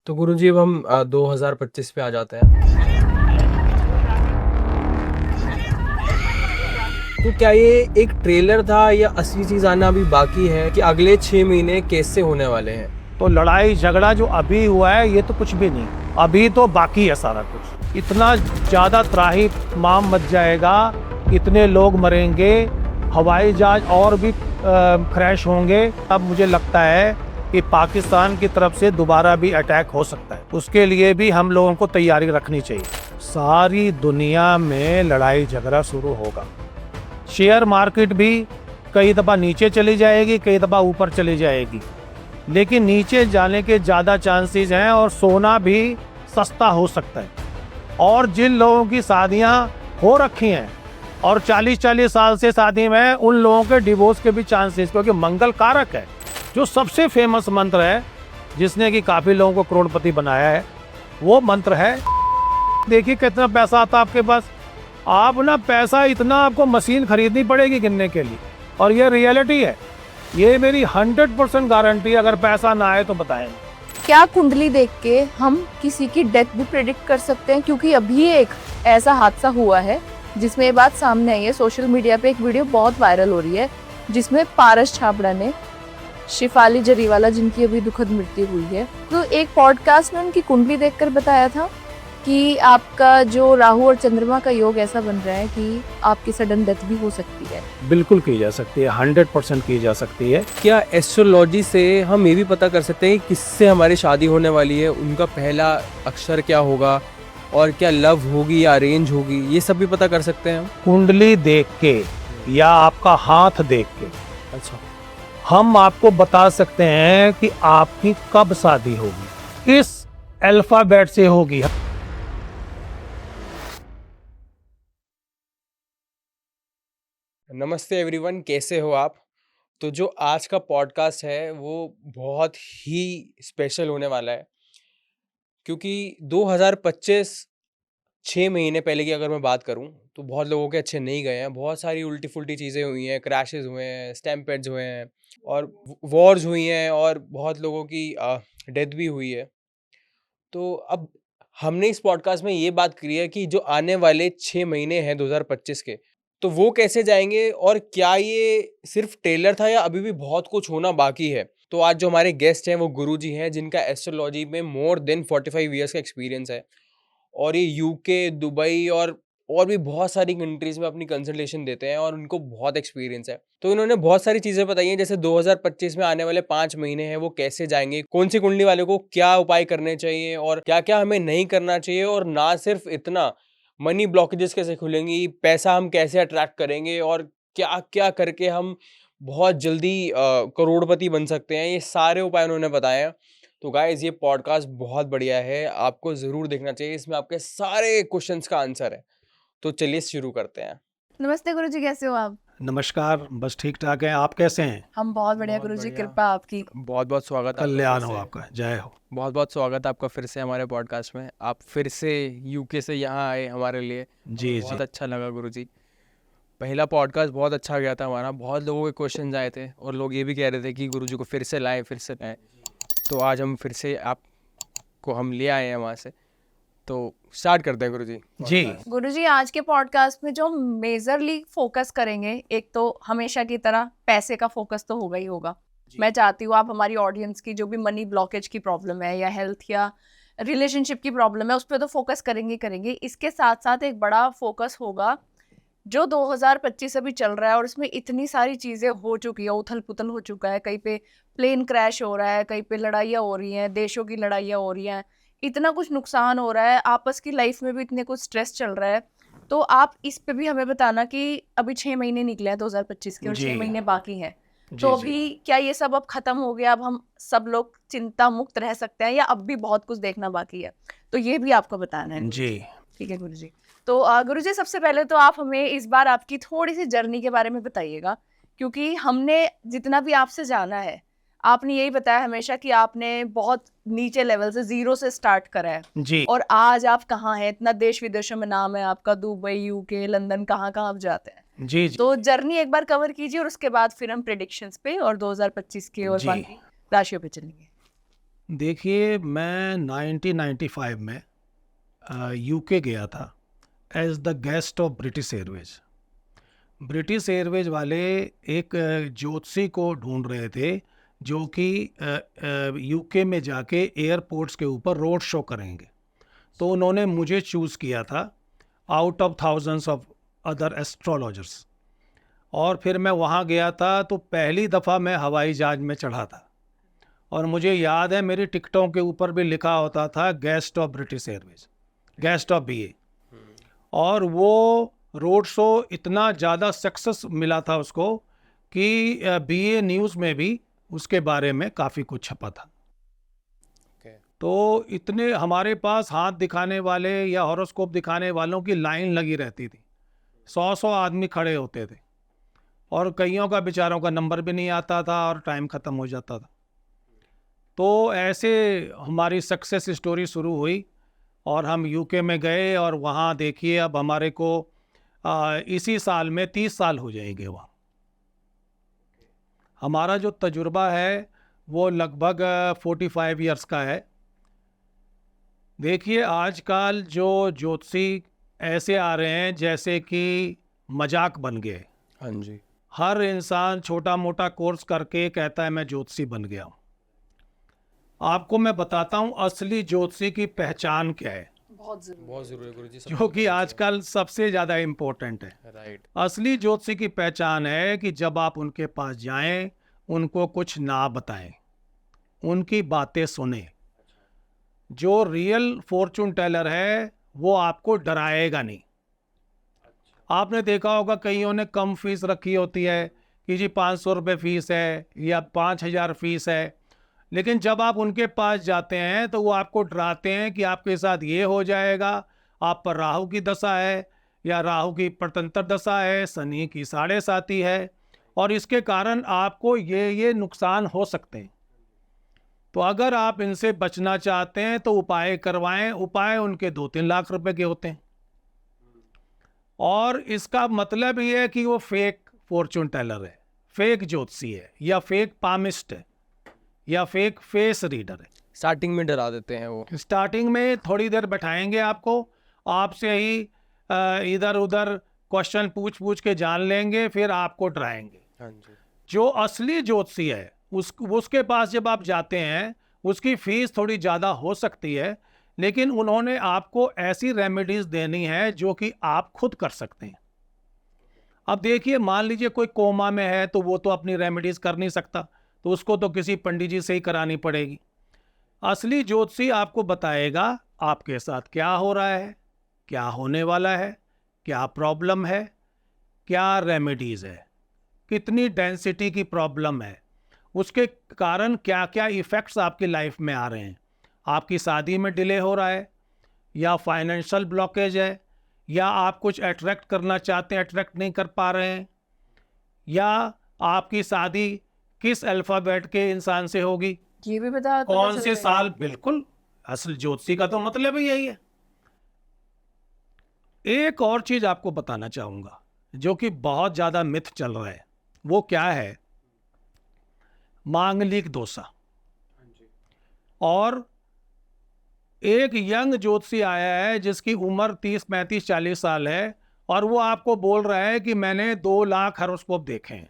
तो गुरुजी अब हम 2025 पे आ जाते हैं। तो क्या ये एक ट्रेलर था या असली चीज आना अभी बाकी है कि अगले 6 महीने कैसे होने वाले हैं? तो लड़ाई झगड़ा जो अभी हुआ है ये तो कुछ भी नहीं, अभी तो बाकी है सारा कुछ। इतना ज्यादा त्राही माम मच जाएगा, इतने लोग मरेंगे, हवाई जहाज और भी क्रैश होंगे। अब मुझे लगता है कि पाकिस्तान की तरफ से दोबारा भी अटैक हो सकता है, उसके लिए भी हम लोगों को तैयारी रखनी चाहिए। सारी दुनिया में लड़ाई झगड़ा शुरू होगा। शेयर मार्केट भी कई दफ़ा नीचे चली जाएगी, कई दफ़ा ऊपर चली जाएगी, लेकिन नीचे जाने के ज़्यादा चांसेस हैं और सोना भी सस्ता हो सकता है। और जिन लोगों की शादियां हो रखी हैं और 40-40 साल से शादी में, उन लोगों के डिवोर्स के भी चांसेस, क्योंकि मंगल कारक है। जो सबसे फेमस मंत्र है जिसने कि काफ़ी लोगों को करोड़पति बनाया है, वो मंत्र है। देखिए कितना पैसा आता आपके पास, आप ना पैसा इतना आपको मशीन खरीदनी पड़ेगी गिनने के लिए, और ये रियलिटी है। ये मेरी 100% गारंटी है। अगर पैसा ना आए तो बताएं। क्या कुंडली देख के हम किसी की डेथ भी प्रेडिक्ट कर सकते हैं? क्योंकि अभी एक ऐसा हादसा हुआ है जिसमें ये बात सामने आई है। सोशल मीडिया पे एक वीडियो बहुत वायरल हो रही है जिसमें पारस छाबड़ा ने शिफाली जरीवाला, जिनकी अभी दुखद मृत्यु हुई है, तो एक पॉडकास्ट में उनकी कुंडली देखकर बताया था कि आपका जो राहु और चंद्रमा का योग ऐसा बन रहा है कि आपकी सडन डेथ भी हो सकती है। बिल्कुल की जा सकती है, 100% की जा सकती है। क्या एस्ट्रोलॉजी से हम ये भी पता कर सकते हैं कि किससे हमारी शादी होने वाली है, उनका पहला अक्षर क्या होगा और क्या लव होगी या अरेंज होगी, ये सब भी पता कर सकते हैं हम? कुंडली देख के या आपका हाथ देख के अच्छा, हम आपको बता सकते हैं कि आपकी कब शादी होगी, इस अल्फाबेट से होगी। नमस्ते एवरीवन, कैसे हो आप? तो जो आज का पॉडकास्ट है वो बहुत ही स्पेशल होने वाला है, क्योंकि 2025 6 महीने पहले की अगर मैं बात करूं तो बहुत लोगों के अच्छे नहीं गए हैं। बहुत सारी उल्टी फुल्टी चीज़ें हुई हैं, क्रैशेस हुए हैं, स्टैम्पेड्स हुए हैं और वॉर्स हुई हैं और बहुत लोगों की डेथ भी हुई है। तो अब हमने इस पॉडकास्ट में ये बात करी है कि जो आने वाले 6 महीने हैं 2025 के, तो वो कैसे जाएँगे और क्या ये सिर्फ़ ट्रेलर था या अभी भी बहुत कुछ होना बाकी है? तो आज जो हमारे गेस्ट हैं वो गुरुजी हैं, जिनका एस्ट्रोलॉजी में मोर देन 45 ईयर्स का एक्सपीरियंस है और ये यूके, दुबई और भी बहुत सारी कंट्रीज़ में अपनी कंसल्टेशन देते हैं और उनको बहुत एक्सपीरियंस है। तो इन्होंने बहुत सारी चीज़ें बताई हैं, जैसे 2025 में आने वाले 5 महीने हैं वो कैसे जाएँगे, कौन-सी कुंडली वाले को क्या उपाय करने चाहिए और क्या-क्या हमें नहीं करना चाहिए, और ना सिर्फ़ इतना, मनी ब्लॉकेजेस कैसे खुलेंगी, पैसा हम कैसे अट्रैक्ट करेंगे और क्या-क्या करके हम बहुत जल्दी करोड़पति बन सकते हैं। ये सारे उपाय उन्होंने बताए हैं। तो गाइज़, ये पॉडकास्ट बहुत बढ़िया है, आपको ज़रूर देखना चाहिए, इसमें आपके सारे क्वेश्चंस का आंसर है। तो चलिए शुरू करते हैं। नमस्ते गुरुजी, कैसे हो आप? नमस्कार, बस ठीक ठाक है। आप कैसे हैं? हम बहुत बढ़िया बहुत गुरुजी, बढ़िया। कृपा आपकी। बहुत-बहुत स्वागत आपका कल्याण फिर हो से। आपका, जय हो। बहुत-बहुत स्वागत आपका फिर से हमारे पॉडकास्ट में। आप फिर से यूके से यहाँ आए हमारे लिए, जी हमें जी। बहुत अच्छा लगा गुरुजी। पहला पॉडकास्ट बहुत अच्छा गया था हमारा, बहुत लोगों के क्वेश्चंस आए थे और लोग ये भी कह रहे थे कि गुरुजी को फिर से लाएँ, फिर से लाएँ। तो आज हम फिर से आपको हम ले आए हैं वहाँ से। तो स्टार्ट करते हैं गुरुजी। जी गुरुजी, आज के पॉडकास्ट में जो मेजरली फोकस करेंगे, एक तो हमेशा की तरह पैसे का फोकस तो होगा ही होगा। मैं चाहती हूँ आप हमारी ऑडियंस की जो भी मनी ब्लॉकेज की प्रॉब्लम है या हेल्थ या रिलेशनशिप की प्रॉब्लम है, उस पर तो फोकस करेंगे ही करेंगे। इसके साथ साथ एक बड़ा फोकस होगा जो 2025 अभी चल रहा है और इसमें इतनी सारी चीज़ें हो चुकी है, उथल पुथल हो चुका है, कहीं पे प्लेन क्रैश हो रहा है, कहीं पे लड़ाइयाँ हो रही हैं, देशों की लड़ाइयाँ हो रही हैं, इतना कुछ नुकसान हो रहा है, आपस की लाइफ में भी इतने कुछ स्ट्रेस चल रहा है। तो आप इस पे भी हमें बताना कि अभी 6 महीने निकले हैं 2025 के और 6 जी महीने बाकी हैं। जी तो जी। अभी क्या ये सब अब खत्म हो गया, अब हम सब लोग चिंता मुक्त रह सकते हैं या अब भी बहुत कुछ देखना बाकी है? तो ये भी आपको बताना है। जी ठीक है गुरुजी। तो गुरुजी, सबसे पहले तो आप हमें इस बार आपकी थोड़ी सी जर्नी के बारे में बताइएगा, क्योंकि हमने जितना भी आपसे जाना है, आपने यही बताया हमेशा कि आपने बहुत नीचे लेवल से, जीरो से स्टार्ट करा है जी और आज आप कहाँ हैं, इतना देश विदेशों में नाम है आपका, दुबई, यूके, लंदन, कहाँ कहाँ आप जाते हैं। जी जी तो जर्नी एक बार कवर कीजिए और उसके बाद फिर हम प्रेडिक्शंस पे और 2025 के और जी। बाकी राशियों पे चलेंगे। देखिए, मैं 1995 में यूके गया था as the guest of British Airways. British Airways वाले एक ज्योतिषी को ढूंढ रहे थे जो कि यूके में जाके एयरपोर्ट्स के ऊपर रोड शो करेंगे। तो उन्होंने मुझे चूज़ किया था out of thousands of other astrologers. और फिर मैं वहाँ गया था, तो पहली दफ़ा मैं हवाई जहाज़ में चढ़ा था और मुझे याद है मेरी टिकटों के ऊपर भी लिखा होता था guest of British Airways, guest of BA. और वो रोड शो इतना ज़्यादा सक्सेस मिला था उसको कि बीए न्यूज़ में भी उसके बारे में काफ़ी कुछ छपा था। तो इतने हमारे पास हाथ दिखाने वाले या हॉरोस्कोप दिखाने वालों की लाइन लगी रहती थी, 100 आदमी खड़े होते थे और कईयों का बेचारों का नंबर भी नहीं आता था और टाइम ख़त्म हो जाता था। तो ऐसे हमारी सक्सेस स्टोरी शुरू हुई और हम यूके में गए और वहाँ देखिए अब हमारे को इसी साल में 30 साल हो जाएंगे वहाँ। हमारा जो तजुर्बा है वो लगभग 45 इयर्स का है। देखिए, आजकल जो ज्योतिषी ऐसे आ रहे हैं जैसे कि मजाक बन गए। हाँ जी। हर इंसान छोटा मोटा कोर्स करके कहता है मैं ज्योतिषी बन गया हूँ। आपको मैं बताता हूँ असली ज्योतिषी की पहचान क्या है, बहुत जरूरी है गुरुजी, जो कि आजकल सबसे ज़्यादा इम्पोर्टेंट है। राइट। असली ज्योतिषी की पहचान है कि जब आप उनके पास जाएं, उनको कुछ ना बताएं, उनकी बातें सुने। जो रियल फॉर्चून टेलर है वो आपको डराएगा नहीं। आपने देखा होगा कईयों ने कम फीस रखी होती है कि जी 500 रुपये फीस है या 5000 फीस है, लेकिन जब आप उनके पास जाते हैं तो वो आपको डराते हैं कि आपके साथ ये हो जाएगा, आप पर राहु की दशा है या राहु की परतंत्र दशा है, शनि की 7.5 है और इसके कारण आपको ये नुकसान हो सकते हैं। तो अगर आप इनसे बचना चाहते हैं तो उपाय करवाएं। उपाय उनके 2-3 लाख रुपए के होते हैं और इसका मतलब ये है कि वो फेक फॉर्चून टेलर है, फेक ज्योतिषी है या फेक पामिस्ट है या फेक फेस रीडर है। स्टार्टिंग में डरा देते हैं वो। स्टार्टिंग में थोड़ी देर बैठाएंगे आपको, आपसे ही इधर उधर क्वेश्चन पूछ के जान लेंगे, फिर आपको डराएंगे। हाँ जी। जो असली ज्योतिषी है उसके पास जब आप जाते हैं, उसकी फीस थोड़ी ज़्यादा हो सकती है, लेकिन उन्होंने आपको ऐसी रेमेडीज देनी है जो कि आप खुद कर सकते हैं। अब देखिए, मान लीजिए कोई कोमा में है तो वो तो अपनी रेमेडीज कर नहीं सकता, तो उसको तो किसी पंडित जी से ही करानी पड़ेगी। असली ज्योतिषी आपको बताएगा आपके साथ क्या हो रहा है, क्या होने वाला है, क्या प्रॉब्लम है, क्या रेमेडीज है, कितनी डेंसिटी की प्रॉब्लम है, उसके कारण क्या क्या इफ़ेक्ट्स आपकी लाइफ में आ रहे हैं। आपकी शादी में डिले हो रहा है या फाइनेंशियल ब्लॉकेज है या आप कुछ अट्रैक्ट करना चाहते हैं, अट्रैक्ट नहीं कर पा रहे हैं, या आपकी शादी किस अल्फ़ाबेट के इंसान से होगी, ये भी बता कौन से साल। बिल्कुल, असल ज्योतिषी का तो मतलब ही यही है। एक और चीज आपको बताना चाहूंगा जो कि बहुत ज्यादा मिथ चल रहा है, वो क्या है, मांगलिक दोषा। और एक यंग ज्योतिषी आया है जिसकी उम्र 30, 35, 40 साल है और वो आपको बोल रहा है कि मैंने 2 लाख हॉरोस्कोप देखे हैं।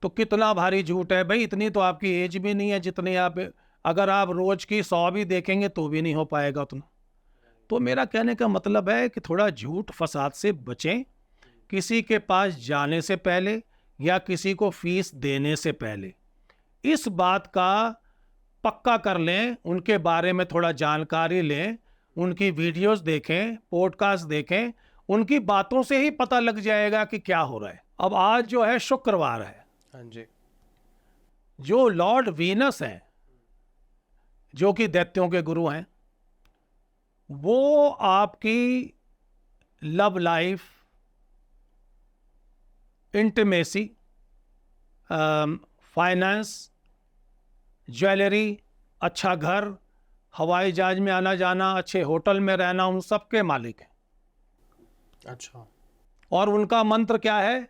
तो कितना भारी झूठ है भाई, इतनी तो आपकी एज भी नहीं है जितनी आप, अगर आप रोज की 100 भी देखेंगे तो भी नहीं हो पाएगा उतना। तो मेरा कहने का मतलब है कि थोड़ा झूठ फसाद से बचें। किसी के पास जाने से पहले या किसी को फीस देने से पहले इस बात का पक्का कर लें, उनके बारे में थोड़ा जानकारी लें, उनकी वीडियोस देखें, पॉडकास्ट देखें, उनकी बातों से ही पता लग जाएगा कि क्या हो रहा है। अब आज जो है शुक्रवार है। हाँ जी। जो लॉर्ड वीनस हैं, जो कि दैत्यों के गुरु हैं, वो आपकी love life, intimacy, finance, jewellery, अच्छा घर, हवाई जहाज में आना जाना, अच्छे होटल में रहना, उन सब के मालिक हैं। अच्छा। और उनका मंत्र क्या है,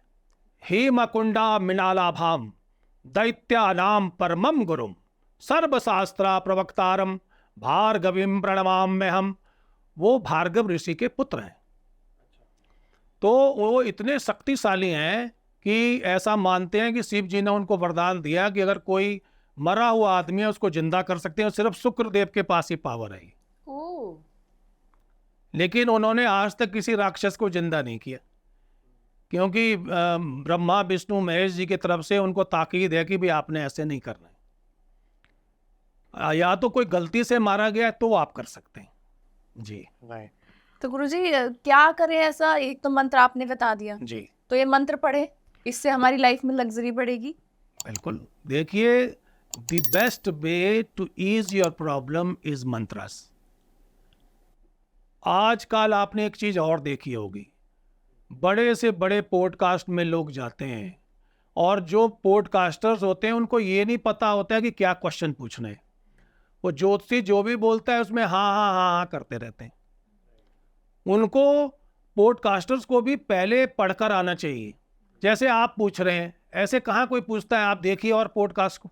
हे मकुंडा मिनालाभाम दैत्यानाम परमम गुरुम सर्वशास्त्रा प्रवक्तारम भार्गवीम प्रणमाम्यहम, वो भार्गव ऋषि के पुत्र हैं। तो वो इतने शक्तिशाली हैं कि ऐसा मानते हैं कि शिव जी ने उनको वरदान दिया कि अगर कोई मरा हुआ आदमी है उसको जिंदा कर सकते हैं, सिर्फ शुक्रदेव के पास ही पावर है। ओह, लेकिन उन्होंने आज तक किसी राक्षस को जिंदा नहीं किया, क्योंकि ब्रह्मा विष्णु महेश जी की तरफ से उनको ताकीद है कि भी आपने ऐसे नहीं करना है। या तो कोई गलती से मारा गया तो आप कर सकते हैं जी। तो गुरुजी क्या करें ऐसा? एक तो मंत्र आपने बता दिया जी, तो ये मंत्र पढ़े, इससे हमारी लाइफ में लग्जरी बढ़ेगी। बिल्कुल। देखिए, the best way to is your problem is mantras. आजकल आपने एक चीज और देखी होगी, बड़े से बड़े पॉडकास्ट में लोग जाते हैं और जो पॉडकास्टर्स होते हैं उनको ये नहीं पता होता है कि क्या क्वेश्चन पूछना है। वो ज्योतिषी जो भी बोलता है उसमें हाँ हाँ हाँ हाँ करते रहते हैं। उनको पॉडकास्टर्स को भी पहले पढ़कर आना चाहिए। जैसे आप पूछ रहे हैं, ऐसे कहाँ कोई पूछता है? आप देखिए और पॉडकास्ट को।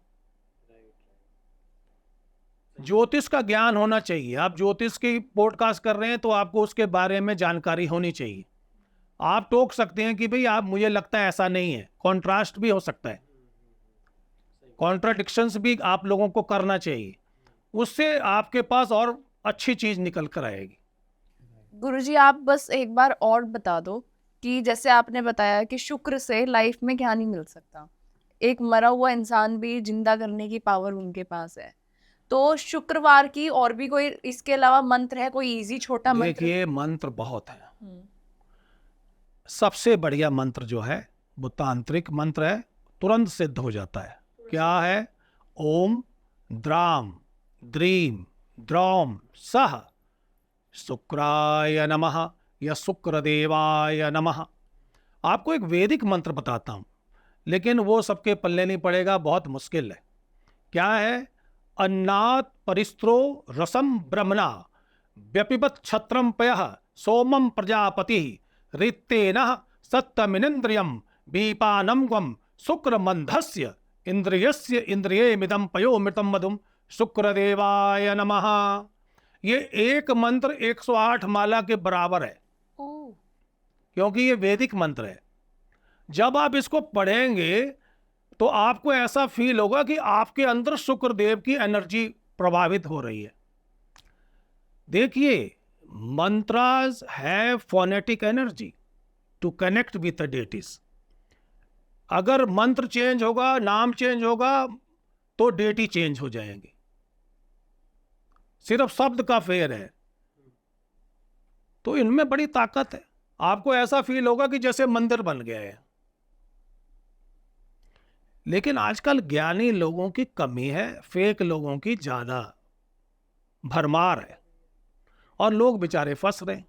ज्योतिष का ज्ञान होना चाहिए। आप ज्योतिष की पॉडकास्ट कर रहे हैं तो आपको उसके बारे में जानकारी होनी चाहिए। आप टोक सकते हैं कि भाई आप, मुझे लगता है ऐसा नहीं है, कॉन्ट्रास्ट भी हो सकता है, कॉन्ट्राडिक्शंस भी आप लोगों को करना चाहिए, उससे आपके पास और अच्छी चीज निकल कर आएगी। गुरुजी आप बस एक बार और बता दो कि जैसे आपने बताया कि शुक्र से लाइफ में क्या नहीं मिल सकता, एक मरा हुआ इंसान भी जिंदा करने की पावर उनके पास है, तो शुक्रवार की और भी कोई इसके अलावा मंत्र है, कोई इजी छोटा मंत्र? देखिए, मंत्र बहुत है। सबसे बढ़िया मंत्र जो है वो तांत्रिक मंत्र है, तुरंत सिद्ध हो जाता है। क्या है? ओम द्राम द्रीम द्रौम सह शुक्राय नमः या शुक्रदेवाय नमः। आपको एक वैदिक मंत्र बताता हूं, लेकिन वो सबके पल्ले नहीं पड़ेगा, बहुत मुश्किल है। क्या है? अन्नात् परिस्त्रो रसम ब्रह्मणा व्यपिबत छत्रम पयः सोमम प्रजापति ऋत्तेनः सत्तमिनेन्द्रियम बीपानम गम शुक्रमंधस्य इंद्रियस्य इंद्रियेमिदं पयोमृतं मधुम शुक्रदेवाय नमः। ये एक मंत्र 108 माला के बराबर है, क्योंकि ये वैदिक मंत्र है। जब आप इसको पढ़ेंगे तो आपको ऐसा फील होगा कि आपके अंदर शुक्रदेव की एनर्जी प्रभावित हो रही है। देखिए, mantras have phonetic energy to connect with the deities. अगर मंत्र चेंज होगा, नाम चेंज होगा, तो डेटी चेंज हो जाएंगे। सिर्फ शब्द का फेर है, तो इनमें बड़ी ताकत है। आपको ऐसा फील होगा कि जैसे मंदिर बन गया है। लेकिन आजकल ज्ञानी लोगों की कमी है, फेक लोगों की ज्यादा भरमार है और लोग बेचारे फंस रहे हैं।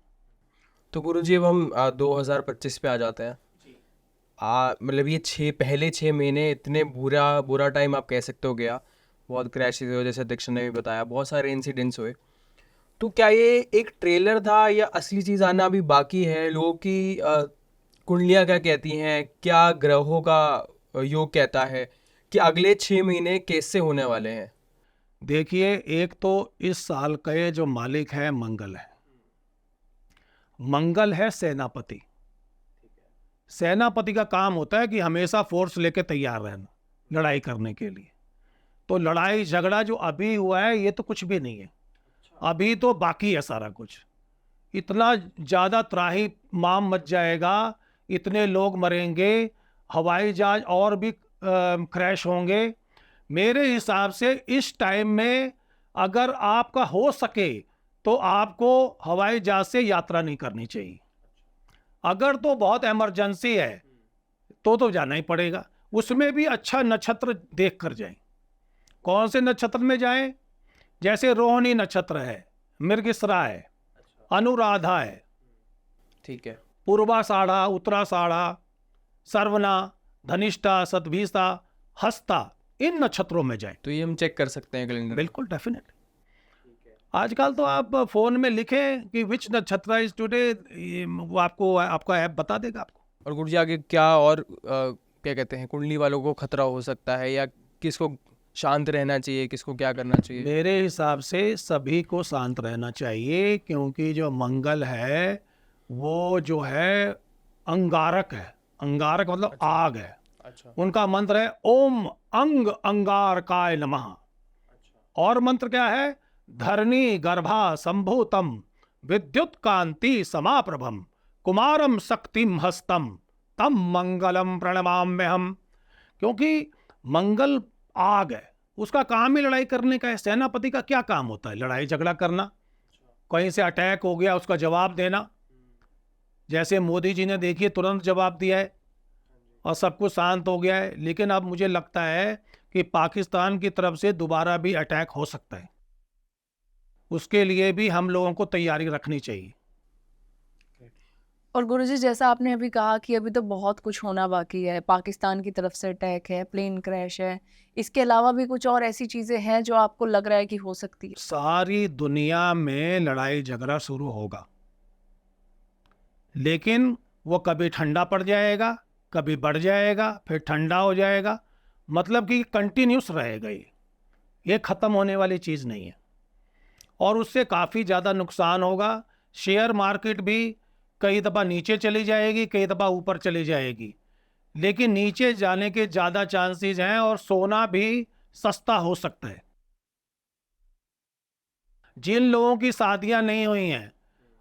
तो गुरुजी अब हम 2025 पे आ जाते हैं। मतलब ये पहले 6 महीने इतने बुरा टाइम आप कह सकते हो गया। बहुत क्रैशेस हुए, जैसे दीक्षित ने भी बताया, बहुत सारे इंसिडेंट्स हुए। तो क्या ये एक ट्रेलर था या असली चीज़ आना अभी बाकी है? लोगों की कुंडलियाँ क्या कहती हैं, क्या ग्रहों का योग कहता है कि अगले 6 महीने कैसे होने वाले हैं? देखिए, एक तो इस साल के जो मालिक है मंगल है। मंगल है सेनापति। सेनापति का काम होता है कि हमेशा फोर्स लेके तैयार रहना लड़ाई करने के लिए। तो लड़ाई झगड़ा जो अभी हुआ है ये तो कुछ भी नहीं है, अभी तो बाकी है सारा कुछ। इतना ज़्यादा त्राही माम मच जाएगा, इतने लोग मरेंगे, हवाई जहाज और भी क्रैश होंगे। मेरे हिसाब से इस टाइम में अगर आपका हो सके तो आपको हवाई जहाज से यात्रा नहीं करनी चाहिए। अगर तो बहुत इमरजेंसी है तो जाना ही पड़ेगा। उसमें भी अच्छा नक्षत्र देख कर जाएं। कौन से नक्षत्र में जाएं? जैसे रोहिणी नक्षत्र है, मृगशिरा है, अनुराधा है, ठीक है, पूर्वाषाढ़ा, उत्तराषाढ़ा, श्रवणा, धनिष्ठा, शतभिषा, हस्ता, इन नक्षत्रों में जाएं। तो ये हम चेक कर सकते हैं कैलेंडर? बिल्कुल, डेफिनेट। आजकल तो आप फोन में लिखें कि विच नक्षत्र इज टुडे, वो आपको आपका ऐप बता देगा आपको। और गुरुजी आगे क्या और क्या कहते हैं, कुंडली वालों को खतरा हो सकता है या किसको शांत रहना चाहिए, किसको क्या करना चाहिए? मेरे हिसाब से सभी को शांत रहना चाहिए, क्योंकि जो मंगल है वो जो है अंगारक है। अंगारक मतलब आग है। अच्छा। उनका मंत्र है ओम अंग अंगारकाय नमः। और मंत्र क्या है? धरणी गर्भा संभूतम विद्युत कांति समाप्रभम कुमारम शक्तिम हस्तम तम मंगलम प्रणमाम्यहम। क्योंकि मंगल आग है, उसका काम ही लड़ाई करने का है। सेनापति का क्या काम होता है? लड़ाई झगड़ा करना, कहीं से अटैक हो गया उसका जवाब देना। जैसे मोदी जी ने देखिए तुरंत जवाब दिया है और सब कुछ शांत हो गया है। लेकिन अब मुझे लगता है कि पाकिस्तान की तरफ से दोबारा भी अटैक हो सकता है। उसके लिए भी हम लोगों को तैयारी रखनी चाहिए। और गुरुजी, जैसा आपने अभी कहा कि अभी तो बहुत कुछ होना बाकी है, पाकिस्तान की तरफ से अटैक है, प्लेन क्रैश है, इसके अलावा भी कुछ और ऐसी चीजें हैं जो आपको लग रहा है कि हो सकती है? सारी दुनिया में लड़ाई झगड़ा शुरू होगा, लेकिन वो कभी ठंडा पड़ जाएगा, कभी बढ़ जाएगा, फिर ठंडा हो जाएगा। मतलब कि कंटिन्यूस रहेगा। ये खत्म होने वाली चीज़ नहीं है और उससे काफ़ी ज़्यादा नुकसान होगा। शेयर मार्केट भी कई दफ़ा नीचे चली जाएगी, कई दफ़ा ऊपर चली जाएगी, लेकिन नीचे जाने के ज़्यादा चांसेस हैं और सोना भी सस्ता हो सकता है। जिन लोगों की शादियां नहीं हुई हैं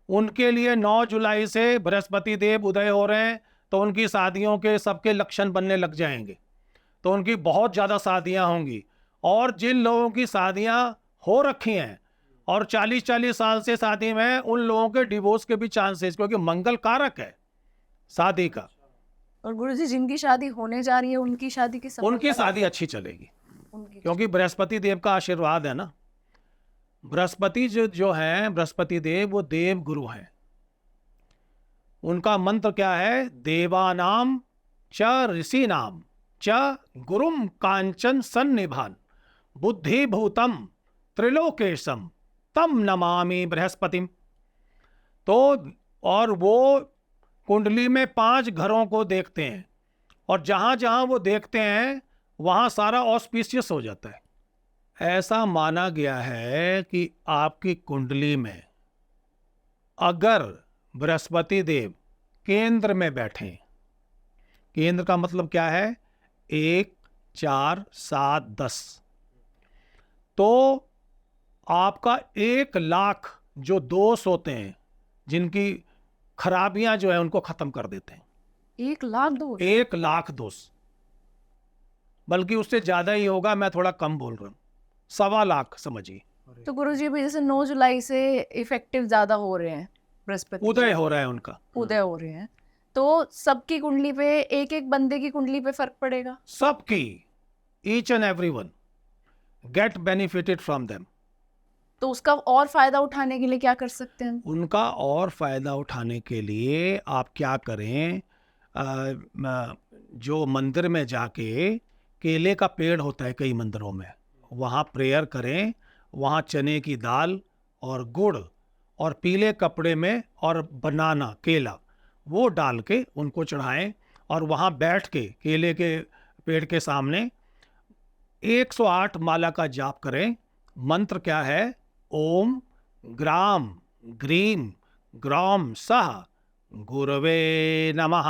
उनके लिए 9 जुलाई से बृहस्पति देव उदय हो रहे हैं, तो उनकी शादियों के सबके लक्षण बनने लग जाएंगे, तो उनकी बहुत ज़्यादा शादियां होंगी। और जिन लोगों की शादियां हो रखी हैं और 40-40 साल से शादी में हैं, उन लोगों के डिवोर्स के भी चांसेस, क्योंकि मंगल कारक है शादी का। और गुरुजी, जिनकी शादी होने जा रही है उनकी शादी की उनकी सफलता शादी अच्छी चलेगी, उनकी क्योंकि बृहस्पति देव का आशीर्वाद है ना। बृहस्पति जो है, बृहस्पति देव वो देव गुरु हैं। उनका मंत्र क्या है? देवानाम च ऋषिनाम च गुरुम कांचन सन्निभान बुद्धि भूतम त्रिलोकेशम तम नमामि बृहस्पतिम। तो और वो कुंडली में 5 घरों को देखते हैं और जहां जहां वो देखते हैं वहां सारा ऑस्पिशियस हो जाता है। ऐसा माना गया है कि आपकी कुंडली में अगर बृहस्पति देव केंद्र में बैठे, केंद्र का मतलब क्या है? 1, 4, 7, 10, तो आपका 1 लाख जो दोष होते हैं, जिनकी खराबियां जो है उनको खत्म कर देते हैं। 1 लाख दोष? 1 लाख दोष, बल्कि उससे ज्यादा ही होगा, मैं थोड़ा कम बोल रहा हूँ, 1.25 लाख समझिए। तो गुरुजी, अभी जैसे 9 जुलाई से इफेक्टिव ज्यादा हो रहे हैं, बृहस्पति उदय हो रहा है उनका, उदय हो रहे हैं, तो सबकी कुंडली पे, एक एक बंदे की कुंडली पे फर्क पड़ेगा? सबकी, each and everyone get benefited from them. तो उसका और फायदा उठाने के लिए क्या कर सकते हैं? उनका और फायदा उठाने के लिए आप क्या करें? जो मंदिर में जाके केले का पेड़ होता है कई मंदिरों में, वहाँ प्रेयर करें, वहाँ चने की दाल और गुड़ और पीले कपड़े में और बनाना केला वो डाल के उनको चढ़ाएं और वहाँ बैठ के केले के पेड़ के सामने 108 माला का जाप करें। मंत्र क्या है? ओम ग्राम ग्रीम ग्राम सह गुरवे नमः।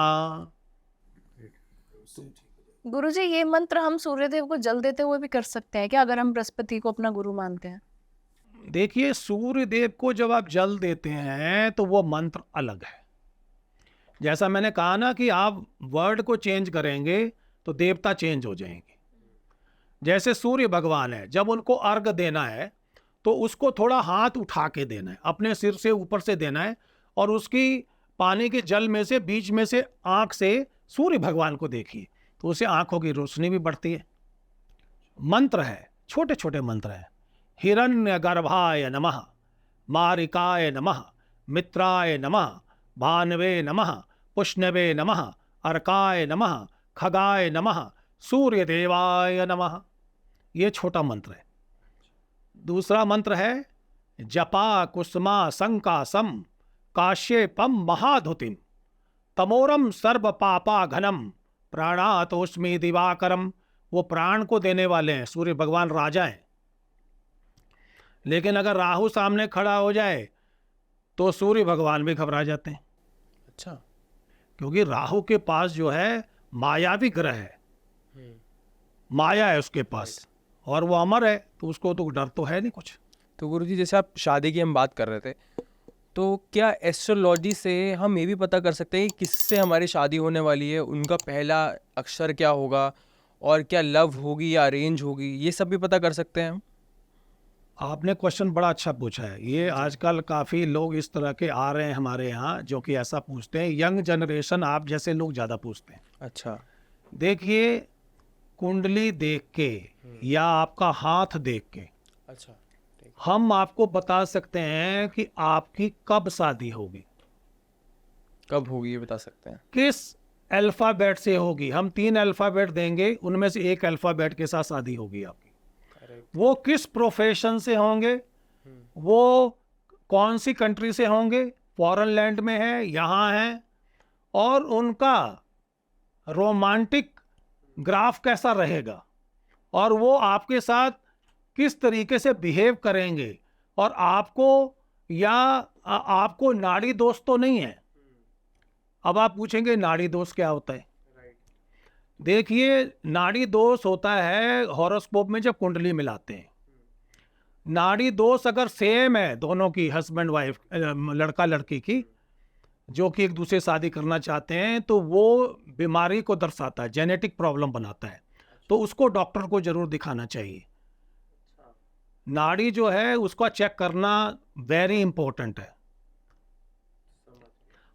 गुरुजी, ये मंत्र हम सूर्यदेव को जल देते हुए भी कर सकते हैं क्या, अगर हम बृहस्पति को अपना गुरु मानते हैं? देखिए, सूर्य देव को जब आप जल देते हैं तो वो मंत्र अलग है। जैसा मैंने कहा ना कि आप वर्ड को चेंज करेंगे तो देवता चेंज हो जाएंगे। जैसे सूर्य भगवान है, जब उनको अर्घ देना है तो उसको थोड़ा हाथ उठा के देना है, अपने सिर से ऊपर से देना है, और उसकी पानी के जल में से बीच में से आंख से सूर्य भगवान को देखिए, तो उसे आंखों की रोशनी भी बढ़ती है। मंत्र है, छोटे छोटे मंत्र हैं। हिरण्य गर्भाय नमः, मारिकाय नमः, मित्राय नमः, भानवे नमः, पुष्णवे नमः, अर्काय नमः, खगाय नमः, सूर्य देवाय नमः। ये छोटा मंत्र है। दूसरा मंत्र है जपा कुसुमा संकासम काश्यपम महाधुतिम तमोरम सर्व पापा घनम प्राणातोष्मी दिवाकरम वो प्राण को देने वाले हैं, सूर्य भगवान राजा हैं। लेकिन अगर राहु सामने खड़ा हो जाए तो सूर्य भगवान भी घबरा जाते हैं, अच्छा। क्योंकि राहु के पास जो है मायावी ग्रह है, माया है उसके पास, और वो अमर है, तो उसको तो डर तो है नहीं कुछ। तो गुरुजी जैसे आप शादी की हम बात कर रहे थे, तो क्या एस्ट्रोलॉजी से हम ये भी पता कर सकते हैं कि किससे हमारी शादी होने वाली है, उनका पहला अक्षर क्या होगा, और क्या लव होगी या अरेंज होगी, ये सब भी पता कर सकते हैं हम? आपने क्वेश्चन बड़ा अच्छा पूछा है। ये आजकल काफ़ी लोग इस तरह के आ रहे हैं हमारे यहाँ, जो कि ऐसा पूछते हैं। यंग जनरेशन आप जैसे लोग ज़्यादा पूछते हैं। अच्छा। देखिए, कुंडली देख के या आपका हाथ देख के अच्छा। हम आपको बता सकते हैं कि आपकी कब शादी होगी, कब होगी ये बता सकते हैं। किस अल्फ़ाबेट से होगी। हम 3 अल्फ़ाबेट देंगे, उनमें से एक अल्फ़ाबेट के साथ शादी होगी आपकी। वो किस प्रोफेशन से होंगे, वो कौन सी कंट्री से होंगे, फॉरेन लैंड में है, यहाँ है, और उनका रोमांटिक ग्राफ कैसा रहेगा, और वो आपके साथ किस तरीके से बिहेव करेंगे, और आपको आपको नाड़ी दोष तो नहीं है। अब आप पूछेंगे नाड़ी दोष क्या होता है। देखिए, नाड़ी दोष होता है हॉरोस्कोप में जब कुंडली मिलाते हैं। नाड़ी दोष अगर सेम है दोनों की, हस्बैंड वाइफ, लड़का लड़की की, जो कि एक दूसरे से शादी करना चाहते हैं, तो वो बीमारी को दर्शाता है, जेनेटिक प्रॉब्लम बनाता है। तो उसको डॉक्टर को जरूर दिखाना चाहिए। नाड़ी जो है उसका चेक करना वेरी इंपॉर्टेंट है।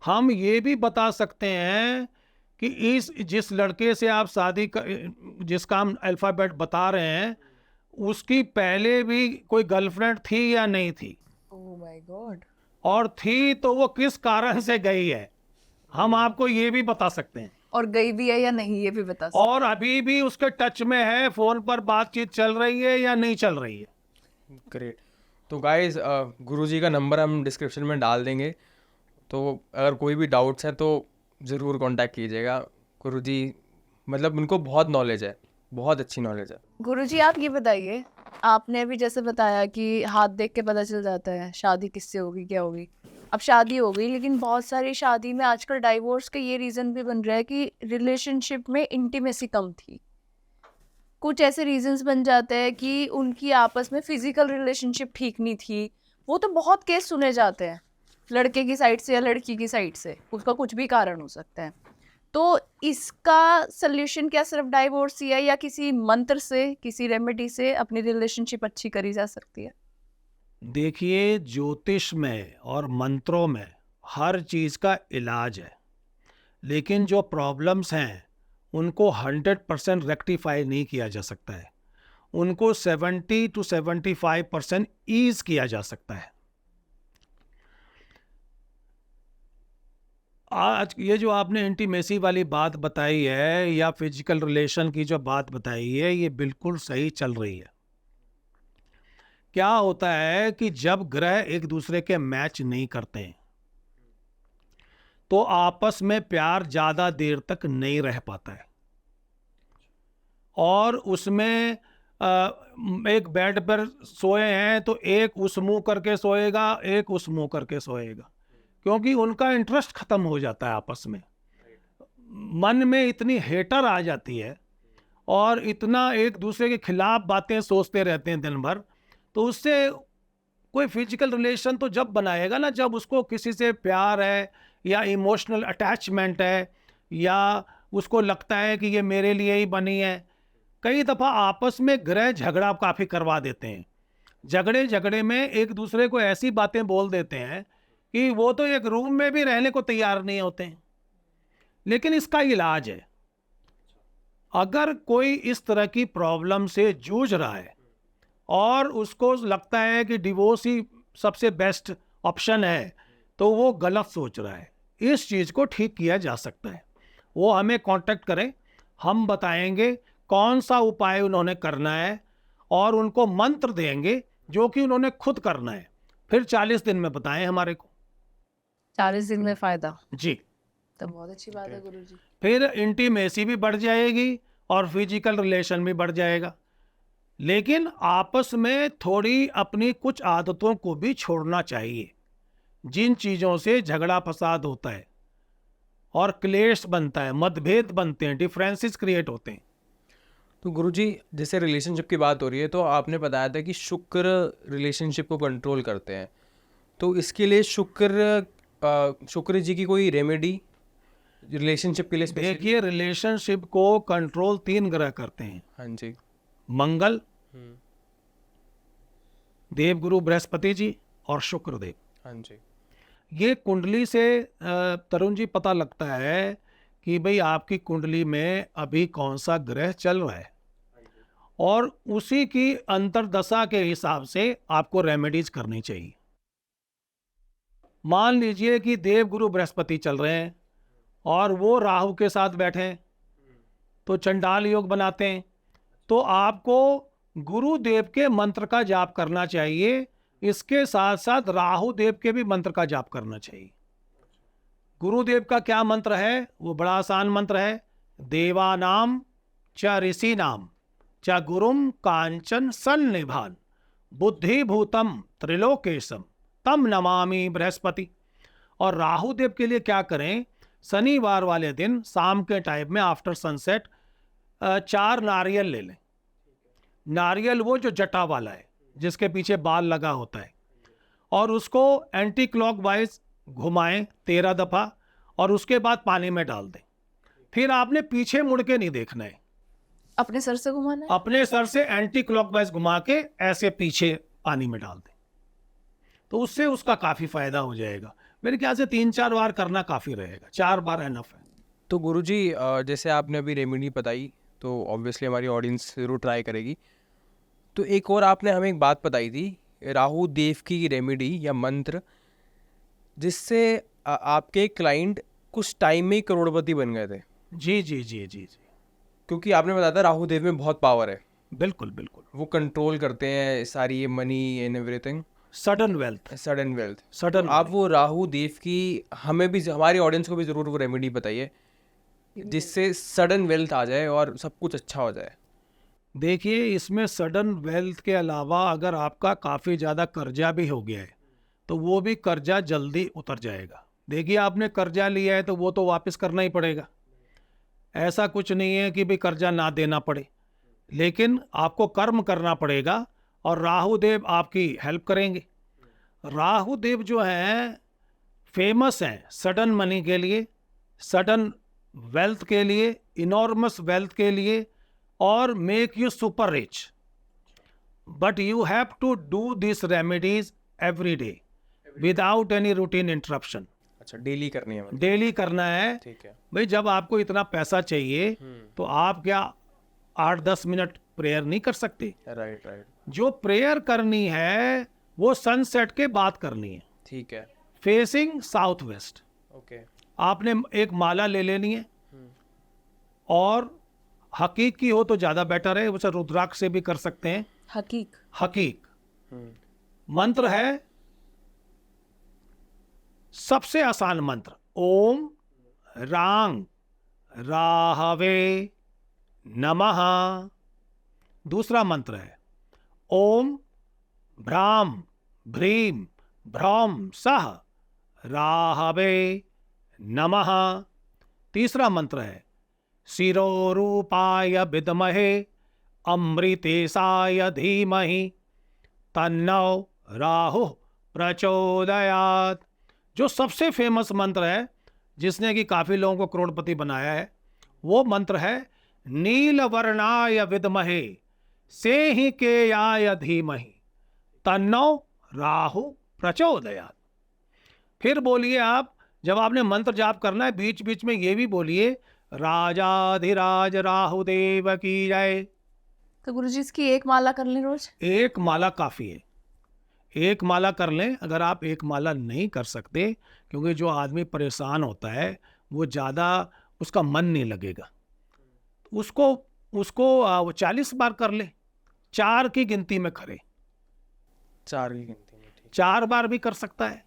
हम ये भी बता सकते हैं कि जिस लड़के से आप जिसका हम अल्फाबेट बता रहे हैं, उसकी पहले भी कोई गर्लफ्रेंड थी या नहीं थी, ओह माय गॉड, और थी तो वो किस कारण से गई है, हम आपको ये भी बता सकते हैं। और गई भी है या नहीं ये भी बता सकते और अभी भी उसके टच में है, फोन पर बातचीत चल रही है या नहीं चल रही है। ग्रेट। तो गाइस, गुरुजी का नंबर हम डिस्क्रिप्शन में डाल देंगे, तो अगर कोई भी डाउट्स है तो ज़रूर कांटेक्ट कीजिएगा। गुरुजी मतलब उनको बहुत नॉलेज है, बहुत अच्छी नॉलेज है। गुरुजी आप ये बताइए, आपने भी जैसे बताया कि हाथ देख के पता चल जाता है शादी किससे होगी क्या होगी। अब शादी हो गई, लेकिन बहुत सारी शादी में आजकल डाइवोर्स का ये रीज़न भी बन रहा है कि रिलेशनशिप में इंटीमेसी कम थी। कुछ ऐसे रीजंस बन जाते हैं कि उनकी आपस में फिजिकल रिलेशनशिप ठीक नहीं थी। वो तो बहुत केस सुने जाते हैं, लड़के की साइड से या लड़की की साइड से, उसका कुछ भी कारण हो सकता है। तो इसका सल्यूशन क्या सिर्फ डाइवोर्स ही है, या किसी मंत्र से, किसी रेमेडी से अपनी रिलेशनशिप अच्छी करी जा सकती है? देखिए, ज्योतिष में और मंत्रों में हर चीज़ का इलाज है, लेकिन जो प्रॉब्लम्स हैं उनको 100% रेक्टिफाई नहीं किया जा सकता है। उनको 70 to 75% ईज किया जा सकता है। आज ये जो आपने इंटीमेसी वाली बात बताई है या फिजिकल रिलेशन की जो बात बताई है, ये बिल्कुल सही चल रही है। क्या होता है कि जब ग्रह एक दूसरे के मैच नहीं करते हैं, तो आपस में प्यार ज्यादा देर तक नहीं रह पाता है, और उसमें एक बेड पर सोए हैं तो एक उस मुंह करके सोएगा, एक उस मुंह करके सोएगा, क्योंकि उनका इंटरेस्ट खत्म हो जाता है आपस में। मन में इतनी हेटर आ जाती है और इतना एक दूसरे के खिलाफ बातें सोचते रहते हैं दिन भर, तो उससे कोई फिजिकल रिलेशन तो जब बनाएगा ना, जब उसको किसी से प्यार है या इमोशनल अटैचमेंट है, या उसको लगता है कि ये मेरे लिए ही बनी है। कई दफ़ा आपस में ग्रह झगड़ा काफ़ी करवा देते हैं। झगड़े में एक दूसरे को ऐसी बातें बोल देते हैं कि वो तो एक रूम में भी रहने को तैयार नहीं होते हैं। लेकिन इसका इलाज है। अगर कोई इस तरह की प्रॉब्लम से जूझ रहा है और उसको लगता है कि डिवोर्स ही सबसे बेस्ट ऑप्शन है, तो वो गलत सोच रहा है। इस चीज़ को ठीक किया जा सकता है। वो हमें कांटेक्ट करें, हम बताएंगे कौन सा उपाय उन्होंने करना है, और उनको मंत्र देंगे जो कि उन्होंने खुद करना है। फिर 40 दिन में बताएं हमारे को। 40 दिन में फायदा? जी, तो बहुत अच्छी बात है गुरुजी। फिर इंटीमेसी भी बढ़ जाएगी और फिजिकल रिलेशन भी बढ़ जाएगा। लेकिन आपस में थोड़ी अपनी कुछ आदतों को भी छोड़ना चाहिए, जिन चीज़ों से झगड़ा फसाद होता है और क्लेश बनता है, मतभेद बनते हैं, डिफरेंसेस क्रिएट होते हैं। तो गुरुजी, जैसे रिलेशनशिप की बात हो रही है, तो आपने बताया था कि शुक्र रिलेशनशिप को कंट्रोल करते हैं, तो इसके लिए शुक्र जी की कोई रेमेडी रिलेशनशिप के लिए स्पेशली? देखिए, रिलेशनशिप को कंट्रोल 3 ग्रह करते हैं। हाँ जी। मंगल, देवगुरु बृहस्पति जी और शुक्रदेव। हाँ जी। ये कुंडली से तरुण जी पता लगता है कि भाई आपकी कुंडली में अभी कौन सा ग्रह चल रहा है, और उसी की अंतर्दशा के हिसाब से आपको रेमेडीज करनी चाहिए। मान लीजिए कि देवगुरु बृहस्पति चल रहे हैं और वो राहु के साथ बैठे हैं, तो चंडाल योग बनाते हैं, तो आपको गुरुदेव के मंत्र का जाप करना चाहिए। इसके साथ साथ राहु देव के भी मंत्र का जाप करना चाहिए। गुरुदेव का क्या मंत्र है? वो बड़ा आसान मंत्र है, देवानाम च ऋषि नाम च गुरुम कांचन सन्निभान बुद्धि भूतम त्रिलोकेशम तम नमामि बृहस्पति। और राहु देव के लिए क्या करें? शनिवार वाले दिन शाम के टाइम में आफ्टर सनसेट 4 नारियल ले लें। नारियल वो जो जटा वाला है, जिसके पीछे बाल लगा होता है, और उसको एंटी क्लॉकवाइज घुमाएं 13 दफा, और उसके बाद पानी में डाल दें। फिर आपने पीछे मुड़ के नहीं देखना है, अपने सर से घुमाना है? अपने सर से एंटी क्लॉकवाइज घुमा के ऐसे पीछे पानी में डाल दें, तो उससे उसका काफी फायदा हो जाएगा। मेरे ख्याल से 3-4 बार करना काफी रहेगा, 4 बार एनफ है। तो गुरुजी, जैसे आपने अभी रेमेडी बताई, तो ऑब्वियसली हमारी ऑडियंस ज़रूर ट्राई करेगी। तो एक और आपने हमें एक बात बताई थी, राहु देव की रेमेडी या मंत्र, जिससे आपके क्लाइंट कुछ टाइम में ही करोड़पति बन गए थे। जी जी जी जी जी, क्योंकि आपने बताया था राहु देव में बहुत पावर है, बिल्कुल बिल्कुल। वो कंट्रोल करते हैं सारी ये money and everything, sudden wealth, sudden wealth. Sudden. आप वो राहु देव की हमें भी, हमारी ऑडियंस को भी ज़रूर वो रेमेडी बताइए, जिससे सडन वेल्थ आ जाए और सब कुछ अच्छा हो जाए। देखिए, इसमें सडन वेल्थ के अलावा अगर आपका काफ़ी ज़्यादा कर्जा भी हो गया है, तो वो भी कर्जा जल्दी उतर जाएगा। देखिए, आपने कर्जा लिया है तो वो तो वापस करना ही पड़ेगा। ऐसा कुछ नहीं है कि भाई कर्जा ना देना पड़े, लेकिन आपको कर्म करना पड़ेगा, और राहु देव आपकी हेल्प करेंगे। राहु देव जो हैं फेमस हैं सडन मनी के लिए, सडन वेल्थ के लिए, इनॉर्मस वेल्थ के लिए, और make you super rich. But you have to do this remedies every day without any routine interruption. अच्छा, डेली करनी है मतलब? डेली करना है। ठीक है। भाई, जब आपको इतना पैसा चाहिए तो आप क्या 8-10 मिनट प्रेयर नहीं कर सकते? Right right. जो प्रेयर करनी है वो सनसेट के बाद करनी है, ठीक है। Facing south west. ओके। आपने एक माला ले लेनी है, और हकीक की हो तो ज़्यादा बेटर है, उसे रुद्राक्ष से भी कर सकते हैं। हकीक? हकीक मंत्र है, सबसे आसान मंत्र, ओम रांग राहवे नमः। दूसरा मंत्र है ओम भ्राम भ्रीम भ्रौम सह राहवे नमः। तीसरा मंत्र है शिरोरूपाय विद्महे अमृतेशाय धीमहि तन्नो राहु प्रचोदयात्। जो सबसे फेमस मंत्र है, जिसने कि काफ़ी लोगों को करोड़पति बनाया है, वो मंत्र है नीलवर्णाय विद्महे सेहि केयाय धीमहि तन्नो राहु प्रचोदयात्। फिर बोलिए आप, जब आपने मंत्र जाप करना है, बीच बीच में ये भी बोलिए राजाधिराज राहुदेव की जय। तो गुरुजी, इसकी एक माला कर लें रोज? एक माला काफ़ी है, एक माला कर लें। अगर आप एक माला नहीं कर सकते, क्योंकि जो आदमी परेशान होता है वो ज़्यादा, उसका मन नहीं लगेगा, उसको वो 40 बार कर ले, 4 की गिनती में करे। 4 की गिनती में? ठीक। 4 बार भी कर सकता है।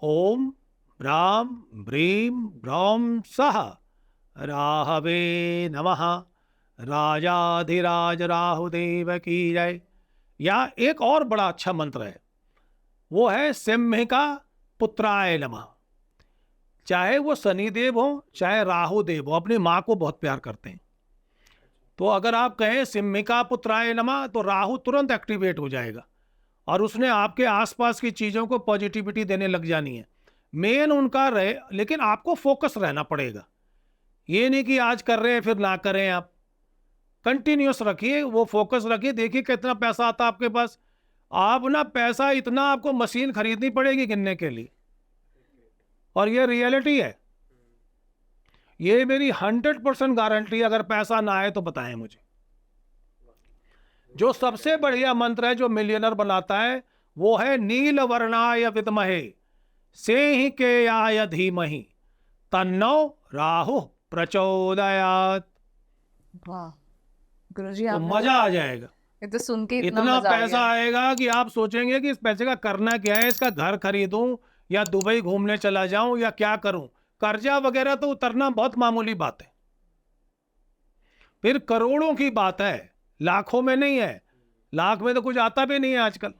ओम ब्राम ब्रीम ब्रौम सह राहवे नमः राजाधिराज राहुदेव की जय। या एक और बड़ा अच्छा मंत्र है, वो है सिंहिका पुत्राय नमः। चाहे वो शनिदेव हो चाहे राहु देव हो, अपनी माँ को बहुत प्यार करते हैं। तो अगर आप कहें सिंहिका पुत्राय नमः तो राहु तुरंत एक्टिवेट हो जाएगा और उसने आपके आसपास की चीज़ों को पॉजिटिविटी देने लग जानी है। मेन उनका रहे, लेकिन आपको फोकस रहना पड़ेगा। ये नहीं कि आज कर रहे हैं फिर ना करें, आप कंटिन्यूस रखिए, वो फोकस रखिए। देखिए कितना पैसा आता है आपके पास। आप ना पैसा इतना, आपको मशीन खरीदनी पड़ेगी गिनने के लिए, और ये रियलिटी है। ये मेरी 100% गारंटी। अगर पैसा ना आए तो बताएं मुझे। जो सबसे बढ़िया मंत्र है जो मिलियनर बनाता है वो है नील वर्णाय विद्महे सेहिकेयाय धीमहि तन्नो राहु प्रचोदयात्। वाह गुरुजी, तो आपने मजा आ जाएगा। ये तो सुन के इतना इतना मजा आ पैसा गया। आएगा कि आप सोचेंगे कि इस पैसे का करना क्या है, इसका घर खरीदूं या दुबई घूमने चला जाऊं या क्या करूं। कर्जा वगैरह तो उतरना बहुत मामूली बात है, फिर करोड़ों की बात है, लाखों में नहीं है। लाख में तो कुछ आता भी नहीं है आजकल।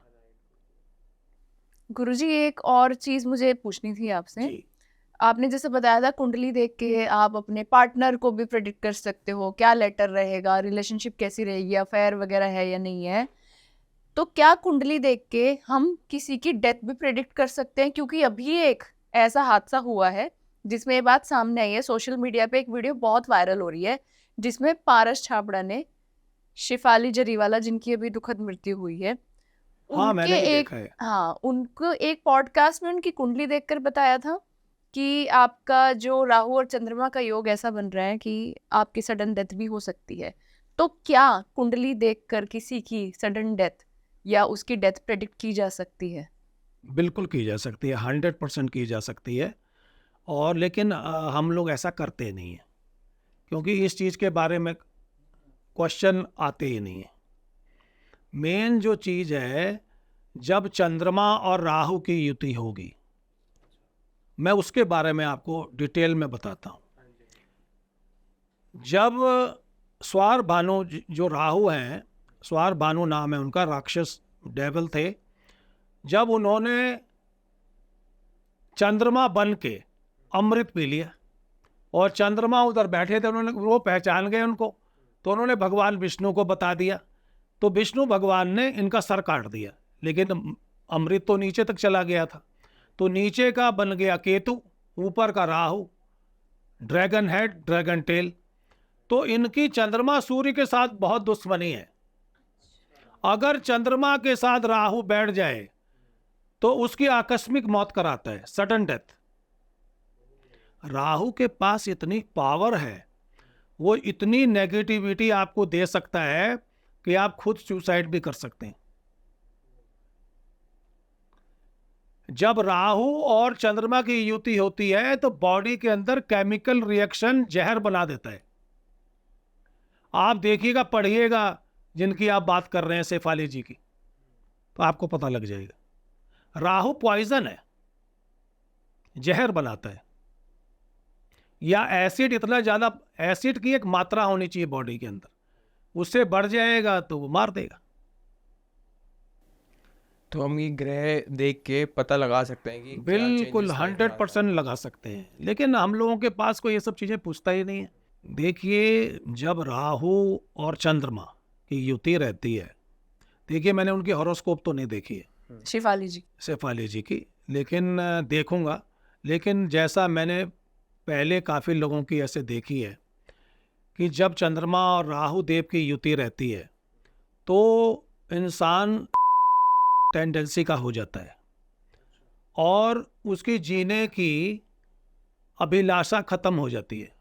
गुरुजी एक और चीज मुझे पूछनी थी आपसे। जी। आपने जैसे बताया था कुंडली देख के आप अपने पार्टनर को भी प्रेडिक्ट कर सकते हो, क्या लेटर रहेगा, रिलेशनशिप कैसी रहेगी, अफेयर वगैरह है या नहीं है। तो क्या कुंडली देख के हम किसी की डेथ भी प्रेडिक्ट कर सकते हैं? क्योंकि अभी एक ऐसा हादसा हुआ है जिसमें ये बात सामने आई है। सोशल मीडिया पे एक वीडियो बहुत वायरल हो रही है जिसमें पारस छाबड़ा ने शिफाली जरीवाला, जिनकी अभी दुखद मृत्यु हुई है, हाँ, उनके मैंने भी एक देखा है। उनको एक पॉडकास्ट में उनकी कुंडली देखकर बताया था कि आपका जो राहु और चंद्रमा का योग ऐसा बन रहा है कि आपकी सडन डेथ भी हो सकती है। तो क्या कुंडली देखकर किसी की सडन डेथ या उसकी डेथ प्रेडिक्ट की जा सकती है? बिल्कुल की जा सकती है, 100% की जा सकती है। और लेकिन हम लोग ऐसा करते नहीं हैं, क्योंकि इस चीज़ के बारे में क्वेश्चन आते ही नहीं है। मेन जो चीज़ है, जब चंद्रमा और राहु की युति होगी, मैं उसके बारे में आपको डिटेल में बताता हूँ। जब स्वार भानु, जो राहु हैं, स्वार भानु नाम है उनका, राक्षस डेविल थे, जब उन्होंने चंद्रमा बन के अमृत पी लिया और चंद्रमा उधर बैठे थे, उन्होंने, वो पहचान गए उनको, तो उन्होंने भगवान विष्णु को बता दिया। तो विष्णु भगवान ने इनका सर काट दिया, लेकिन अमृत तो नीचे तक चला गया था। तो नीचे का बन गया केतु, ऊपर का Rahu, dragon head, dragon tell. तो इनकी चंद्रमा सूर्य के साथ बहुत दुश्मनी है। अगर चंद्रमा के साथ राहु बैठ जाए तो उसकी आकस्मिक मौत कराता है, सडन डेथ। राहु के पास इतनी पावर है, वो इतनी नेगेटिविटी आपको दे सकता है कि आप खुद सुसाइड भी कर सकते हैं। जब राहु और चंद्रमा की युति होती है तो बॉडी के अंदर केमिकल रिएक्शन जहर बना देता है। आप देखिएगा, पढ़िएगा, जिनकी आप बात कर रहे हैं शेफाली जी की, तो आपको पता लग जाएगा। राहु पॉइजन है, जहर बनाता है। या एसिड, इतना ज़्यादा एसिड की एक मात्रा होनी चाहिए बॉडी के अंदर, उससे बढ़ जाएगा तो वो मार देगा। तो हम ये ग्रह देख के पता लगा सकते हैं कि क्या बिल्कुल changes आएंगे 100% लगा सकते हैं, लेकिन हम लोगों के पास कोई ये सब चीज़ें पूछता ही नहीं है। देखिए, जब राहु और चंद्रमा की युति रहती है, देखिए मैंने उनकी हॉरोस्कोप तो नहीं देखी है, शिफाली जी। शेफाली जी की, लेकिन देखूंगा। लेकिन जैसा मैंने पहले काफ़ी लोगों की ऐसे देखी है कि जब चंद्रमा और राहु देव की युति रहती है तो इंसान टेंडेंसी का हो जाता है और उसकी जीने की अभिलाषा खत्म हो जाती है।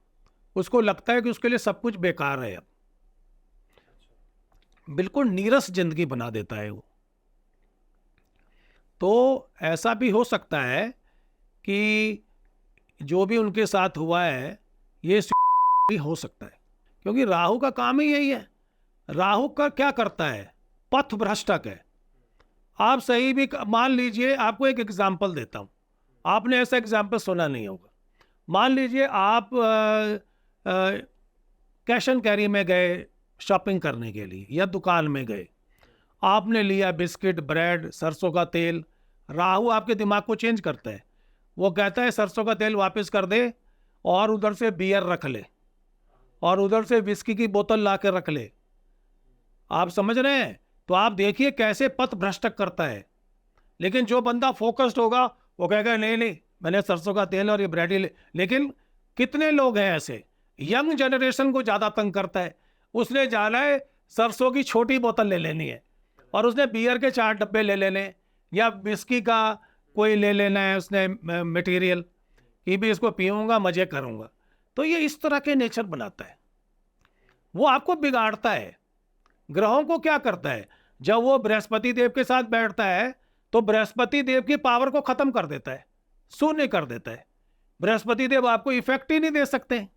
उसको लगता है कि उसके लिए सब कुछ बेकार है। अब बिल्कुल नीरस जिंदगी बना देता है वो। तो ऐसा भी हो सकता है कि जो भी उनके साथ हुआ है ये भी हो सकता है, क्योंकि राहु का काम ही यही है। राहु का क्या करता है, पथ भ्रष्टक है। आप सही भी मान लीजिए, आपको एक एग्जाम्पल देता हूँ, आपने ऐसा एग्जाम्पल सुना नहीं होगा। मान लीजिए आप कैश एंड कैरी में गए शॉपिंग करने के लिए या दुकान में गए, आपने लिया बिस्किट, ब्रेड, सरसों का तेल। राहु आपके दिमाग को चेंज करता है, वो कहता है सरसों का तेल वापस कर दे और उधर से बियर रख ले और उधर से विस्की की बोतल ला के रख ले। आप समझ रहे हैं? तो आप देखिए कैसे पथ भ्रष्ट करता है। लेकिन जो बंदा फोकस्ड होगा वो कहेगा नहीं नहीं, मैंने सरसों का तेल और ये ब्रेड ही ले। लेकिन कितने लोग हैं ऐसे, यंग जनरेशन को ज़्यादा तंग करता है। उसने जाना है सरसों की छोटी बोतल ले लेनी है और उसने बियर के 4 डब्बे ले लेने या विस्की का कोई ले लेना है उसने मटेरियल कि भी इसको पीऊँगा, मज़े करूँगा। तो ये इस तरह के नेचर बनाता है, वो आपको बिगाड़ता है। ग्रहों को क्या करता है, जब वो बृहस्पति देव के साथ बैठता है तो बृहस्पति देव की पावर को खत्म कर देता है, शून्य कर देता है। बृहस्पति देव आपको इफेक्ट ही नहीं दे सकते।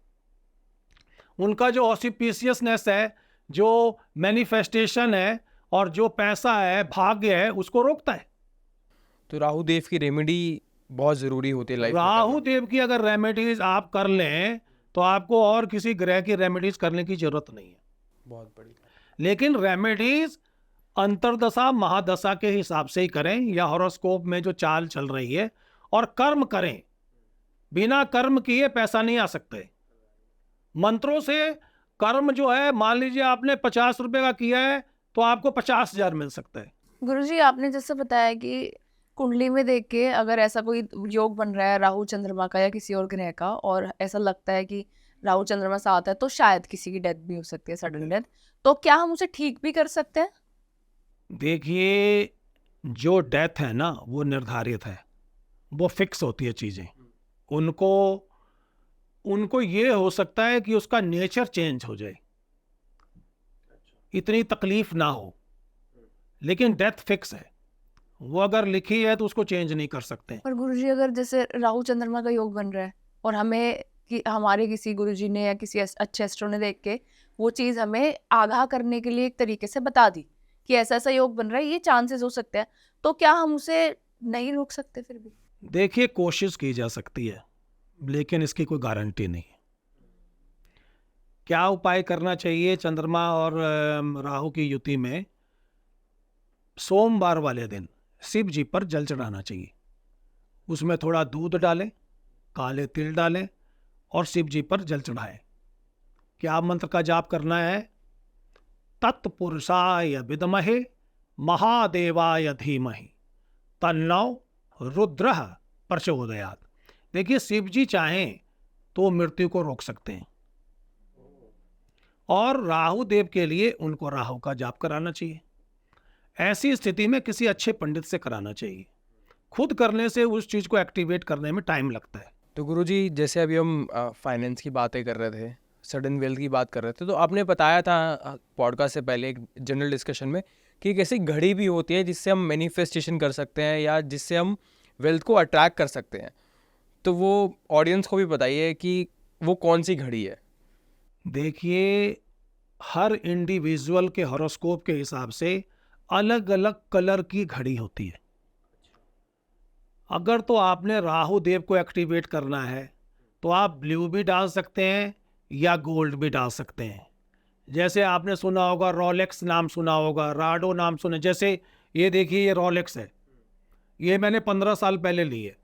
उनका जो ऑसिपिशियसनेस है, जो मैनिफेस्टेशन है और जो पैसा है, भाग्य है, उसको रोकता है। तो राहु देव की रेमेडी बहुत ज़रूरी होती है लाइफ में राहु करना। देव की अगर रेमेडीज आप कर लें तो आपको और किसी ग्रह की रेमेडीज करने की जरूरत नहीं है। बहुत बड़ी। लेकिन रेमेडीज अंतर्दशा महादशा के हिसाब से ही करें या हॉरोस्कोप में जो चाल चल रही है, और कर्म करें। बिना कर्म किए पैसा नहीं आ सकते। मंत्रों से कर्म जो है, मान लीजिए आपने 50 रुपए का किया है तो आपको 50,000 मिल सकता है। गुरुजी, आपने जैसे बताया कि कुंडली में देख के अगर ऐसा कोई योग बन रहा है राहु चंद्रमा का या किसी और ग्रह का, और ऐसा लगता है कि राहु चंद्रमा साथ है, तो शायद किसी की डेथ भी हो सकती है, सडन डेथ, तो क्या हम उसे ठीक भी कर सकते हैं? देखिए, जो डेथ है ना वो निर्धारित है, वो फिक्स होती है चीजें। उनको ये हो सकता है कि उसका नेचर चेंज हो जाए, इतनी तकलीफ ना हो, लेकिन डेथ फिक्स है। वो अगर लिखी है तो उसको चेंज नहीं कर सकते। पर गुरुजी, अगर जैसे राहु चंद्रमा का योग बन रहा है और हमें कि हमारे किसी गुरुजी ने या किसी अच्छे एस्ट्रो ने देख के वो चीज़ हमें आगाह करने के लिए एक तरीके से बता दी कि ऐसा ऐसा योग बन रहा है, ये चांसेस हो सकते हैं, तो क्या हम उसे नहीं रोक सकते फिर भी? देखिए, कोशिश की जा सकती है लेकिन इसकी कोई गारंटी नहीं है। क्या उपाय करना चाहिए चंद्रमा और राहु की युति में? सोमवार वाले दिन शिव जी पर जल चढ़ाना चाहिए। उसमें थोड़ा दूध डालें, काले तिल डालें और शिव जी पर जल चढ़ाएं। क्या मंत्र का जाप करना है? तत्पुरुषाय विद्महे महादेवाय धीमहि तन्नो रुद्रः प्रचोदयात्। देखिए, शिव जी चाहें तो मृत्यु को रोक सकते हैं, और राहु देव के लिए उनको राहु का जाप कराना चाहिए। ऐसी स्थिति में किसी अच्छे पंडित से कराना चाहिए। खुद करने से उस चीज को एक्टिवेट करने में टाइम लगता है। तो गुरुजी, जैसे अभी हम फाइनेंस की बातें कर रहे थे, सडन वेल्थ की बात कर रहे थे, तो आपने बताया था पॉडकास्ट से पहले एक जनरल डिस्कशन में कि एक ऐसी घड़ी भी होती है जिससे हम मैनिफेस्टेशन कर सकते हैं या जिससे हम वेल्थ को अट्रैक्ट कर सकते हैं। तो वो ऑडियंस को भी बताइए कि वो कौन सी घड़ी है। देखिए, हर इंडिविजुअल के हॉरोस्कोप के हिसाब से अलग अलग कलर की घड़ी होती है। अगर तो आपने राहु देव को एक्टिवेट करना है तो आप ब्लू भी डाल सकते हैं या गोल्ड भी डाल सकते हैं। जैसे आपने सुना होगा, रोलेक्स नाम सुना होगा, राडो नाम सुना। जैसे ये देखिए, ये रोलेक्स है, ये मैंने 15 साल पहले ली है।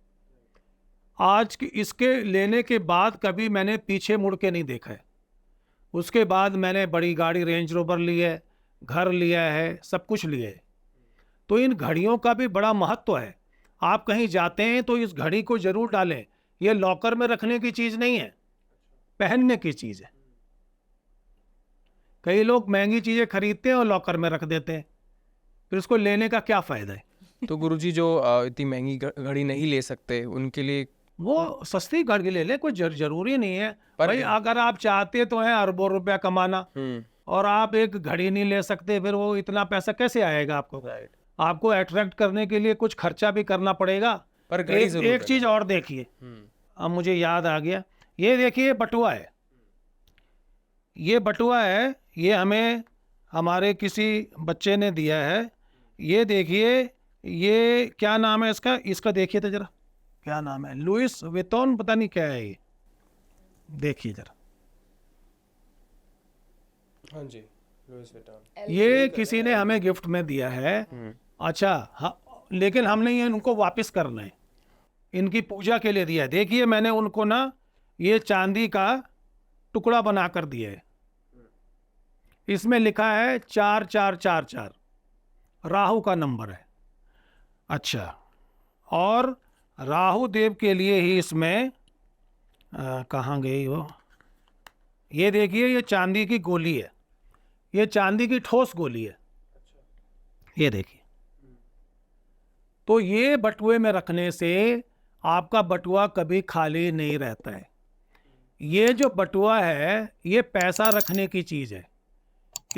आज इसके लेने के बाद कभी मैंने पीछे मुड़ के नहीं देखा है। उसके बाद मैंने बड़ी गाड़ी रेंज रोवर ली है, घर लिया है, सब कुछ लिया है। तो इन घड़ियों का भी बड़ा महत्व है। आप कहीं जाते हैं तो इस घड़ी को जरूर डालें। ये लॉकर में रखने की चीज नहीं है, पहनने की चीज है। कई लोग महंगी चीजें खरीदते हैं और लॉकर में रख देते हैं, फिर उसको लेने का क्या फायदा है? तो गुरुजी, जो इतनी महंगी घड़ी नहीं ले सकते, उनके लिए वो सस्ती घड़ी ले ले, कोई जरूरी नहीं है। पर भाई, अगर आप चाहते तो हैं अरबों रुपया कमाना और आप एक घड़ी नहीं ले सकते, फिर वो इतना पैसा कैसे आएगा आपको? आपको अट्रैक्ट करने के लिए कुछ खर्चा भी करना पड़ेगा। पर घड़ी जरूर एक चीज और देखिए, अब मुझे याद आ गया। ये देखिए, बटुआ है, ये बटुआ है, ये हमें हमारे किसी बच्चे ने दिया है। ये देखिए, ये क्या नाम है इसका देखिए तो जरा, क्या नाम है? लुइस विटॉन, पता नहीं क्या है ये। देखिए जरा, हाँ जी, लुइस विटॉन। ये किसी ने हमें गिफ्ट में दिया है। अच्छा हाँ, लेकिन हमने ये इनको वापस करना है, इनकी पूजा के लिए दिया है। देखिए मैंने उनको ना ये चांदी का टुकड़ा बना कर दिया है, इसमें लिखा है 4444, राहु का नंबर है। अच्छा, और राहु देव के लिए ही इसमें कहाँ गई वो, ये देखिए ये चांदी की गोली है, ये चांदी की ठोस गोली है, ये देखिए। तो ये बटुए में रखने से आपका बटुआ कभी खाली नहीं रहता है। ये जो बटुआ है ये पैसा रखने की चीज़ है।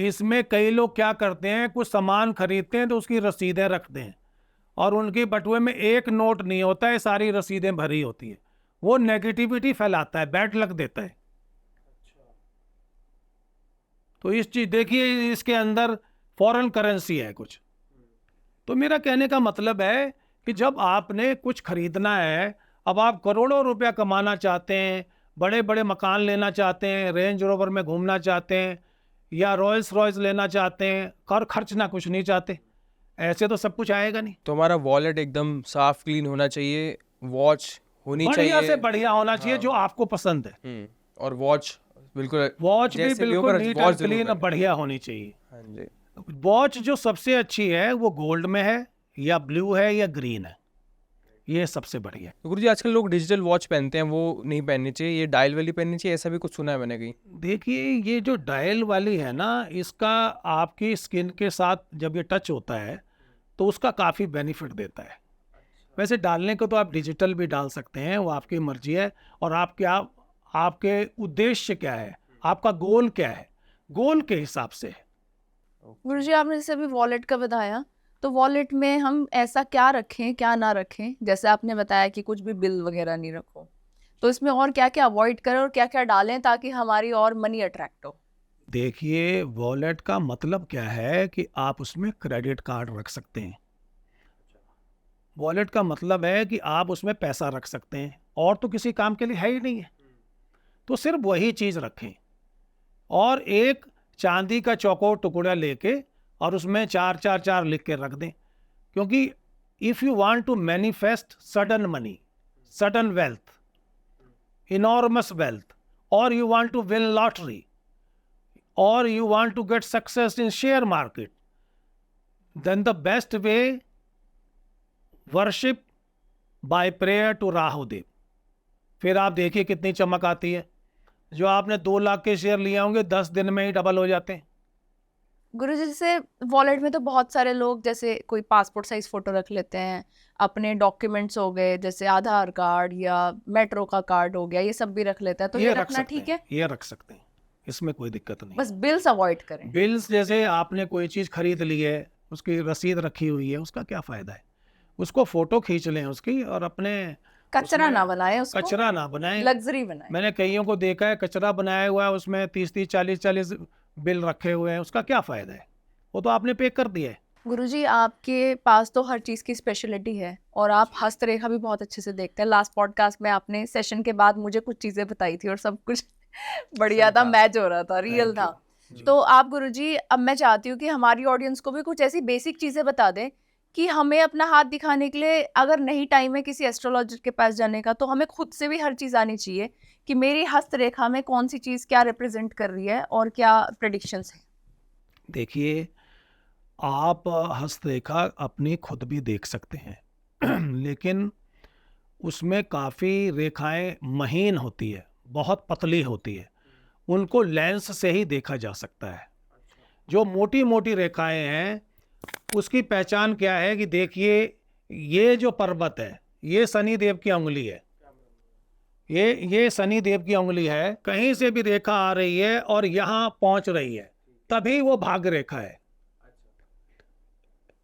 इसमें कई लोग क्या करते हैं, कुछ सामान खरीदते हैं तो उसकी रसीदें रखते हैं, और उनके बटुए में एक नोट नहीं होता है, सारी रसीदें भरी होती है। वो नेगेटिविटी फैलाता है, बैड लक देता है। तो इस चीज देखिए, इसके अंदर फॉरेन करेंसी है कुछ। तो मेरा कहने का मतलब है कि जब आपने कुछ खरीदना है, अब आप करोड़ों रुपया कमाना चाहते हैं, बड़े बड़े मकान लेना चाहते हैं, रेंज रोवर में घूमना चाहते हैं, या रॉयल्स रॉयल्स लेना चाहते हैं, कर खर्चना कुछ नहीं चाहते, ऐसे तो सब कुछ आएगा नहीं। तो हमारा वॉलेट एकदम साफ क्लीन होना चाहिए, वॉच होनी बढ़िया चाहिए, से बढ़िया होना चाहिए जो आपको पसंद है। और वॉच बिल्कुल, वॉच भी जैसे भी हो बिल्कुल पर नीट वॉच एंड जरूर क्लीन पहने। बढ़िया होनी चाहिए। हाँ जी। वॉच जो सबसे अच्छी है वो गोल्ड में है, या ब्लू है, या ग्रीन है, ये सबसे बढ़िया है। तो गुरुजी आजकल लोग डिजिटल वॉच पहनते हैं, वो नहीं पहननी चाहिए, ये डायल वाली पहननी चाहिए, ऐसा भी कुछ सुना है मैंने कहीं। देखिए ये जो डायल वाली है ना, इसका आपकी स्किन के साथ जब ये टच होता है तो उसका काफ़ी बेनिफिट देता है। वैसे डालने को तो आप डिजिटल भी डाल सकते हैं, वो आपकी मर्जी है। और आपके उद्देश्य क्या है, आपका गोल क्या है, गोल के हिसाब से है। गुरुजी आपने जैसे अभी वॉलेट का बताया, तो वॉलेट में हम ऐसा क्या रखें क्या ना रखें, जैसे आपने बताया कि कुछ भी बिल वगैरह नहीं रखो, तो इसमें और क्या क्या अवॉइड करें और क्या क्या डालें ताकि हमारी और मनी अट्रैक्ट हो। देखिए वॉलेट का मतलब क्या है कि आप उसमें क्रेडिट कार्ड रख सकते हैं। वॉलेट का मतलब है कि आप उसमें पैसा रख सकते हैं, और तो किसी काम के लिए है ही नहीं है, तो सिर्फ वही चीज़ रखें। और एक चांदी का चौकोर टुकड़ा लेके और उसमें 444 लिख के रख दें, क्योंकि if you want to manifest sudden money, sudden wealth, enormous wealth, और you want to win lottery, or you want to get success in share market, then the best way, worship by prayer to Rahu Dev। फिर आप देखिए कितनी चमक आती है। जो आपने 2 लाख के शेयर लिए होंगे 10 दिन में ही डबल हो जाते हैं। गुरुजी जैसे वॉलेट में तो बहुत सारे लोग जैसे कोई पासपोर्ट साइज फोटो रख लेते हैं, अपने डॉक्यूमेंट्स हो गए जैसे आधार कार्ड या मेट्रो का कार्ड हो गया, ये सब भी रख लेते हैं, तो ये रख रखना सकते ठीक हैं, है? ये रख सकते हैं, इसमें कोई दिक्कत नहीं। बस बिल्स अवॉइड करें। बिल्स जैसे आपने कोई चीज़ खरीद ली है, उसकी रसीद रखी हुई है, उसका क्या फ़ायदा है? उसको फ़ोटो खींच लें उसकी, और अपने कचरा ना बनाएं उसको, कचरा ना बनाएं, लग्जरी बनाएं। मैंने कईयों को देखा है कचरा बनाया हुआ है, उसमें 30-30 40-40 बिल रखे हुए हैं, उसका क्या फ़ायदा है? वो तो आपने पे कर दिया है। गुरुजी आपके पास तो हर चीज़ की स्पेशलिटी है और आप हस्तरेखा भी बहुत अच्छे से देखते हैं। लास्ट पॉडकास्ट में आपने सेशन के बाद मुझे कुछ चीज़ें बताई थी और सब कुछ बढ़िया था, मैच हो रहा था, रियल था। तो आप गुरुजी अब मैं चाहती हूँ कि हमारी ऑडियंस को भी कुछ ऐसी बेसिक चीज़ें बता दें कि हमें अपना हाथ दिखाने के लिए अगर नहीं टाइम है किसी एस्ट्रोलॉजर के पास जाने का, तो हमें खुद से भी हर चीज़ आनी चाहिए कि मेरी हस्तरेखा में कौन सी चीज़ क्या रिप्रेजेंट कर रही है और क्या प्रेडिक्शंस है। देखिए आप हस्तरेखा अपनी खुद भी देख सकते हैं लेकिन उसमें काफ़ी रेखाएं महीन होती है, बहुत पतली होती है, उनको लेंस से ही देखा जा सकता है। जो मोटी मोटी रेखाएं हैं उसकी पहचान क्या है कि देखिए ये जो पर्वत है ये शनि देव की उंगली है, ये शनि देव की उंगली है। कहीं से भी रेखा आ रही है और यहाँ पहुँच रही है, तभी वो भाग्य रेखा है।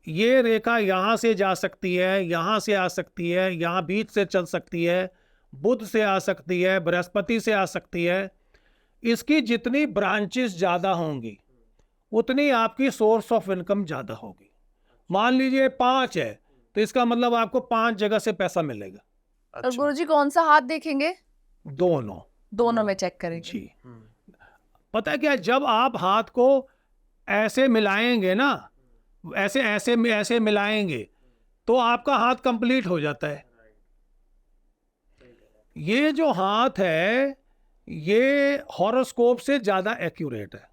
ये रेखा यहाँ से जा सकती है, यहाँ से आ सकती है, यहाँ बीच से चल सकती है, बुध से आ सकती है, बृहस्पति से आ सकती है। इसकी जितनी ब्रांचेस ज़्यादा होंगी उतनी आपकी सोर्स ऑफ इनकम ज़्यादा होगी। मान लीजिए 5 है तो इसका मतलब आपको 5 जगह से पैसा मिलेगा। और गुरुजी कौन सा हाथ देखेंगे? दोनों दोनों में चेक करेंगे। जी। पता है क्या, जब आप हाथ को ऐसे मिलाएंगे ना, ऐसे मिलाएंगे तो आपका हाथ कंप्लीट हो जाता है। ये जो हाथ है ये हॉरोस्कोप से ज्यादा एक्यूरेट है।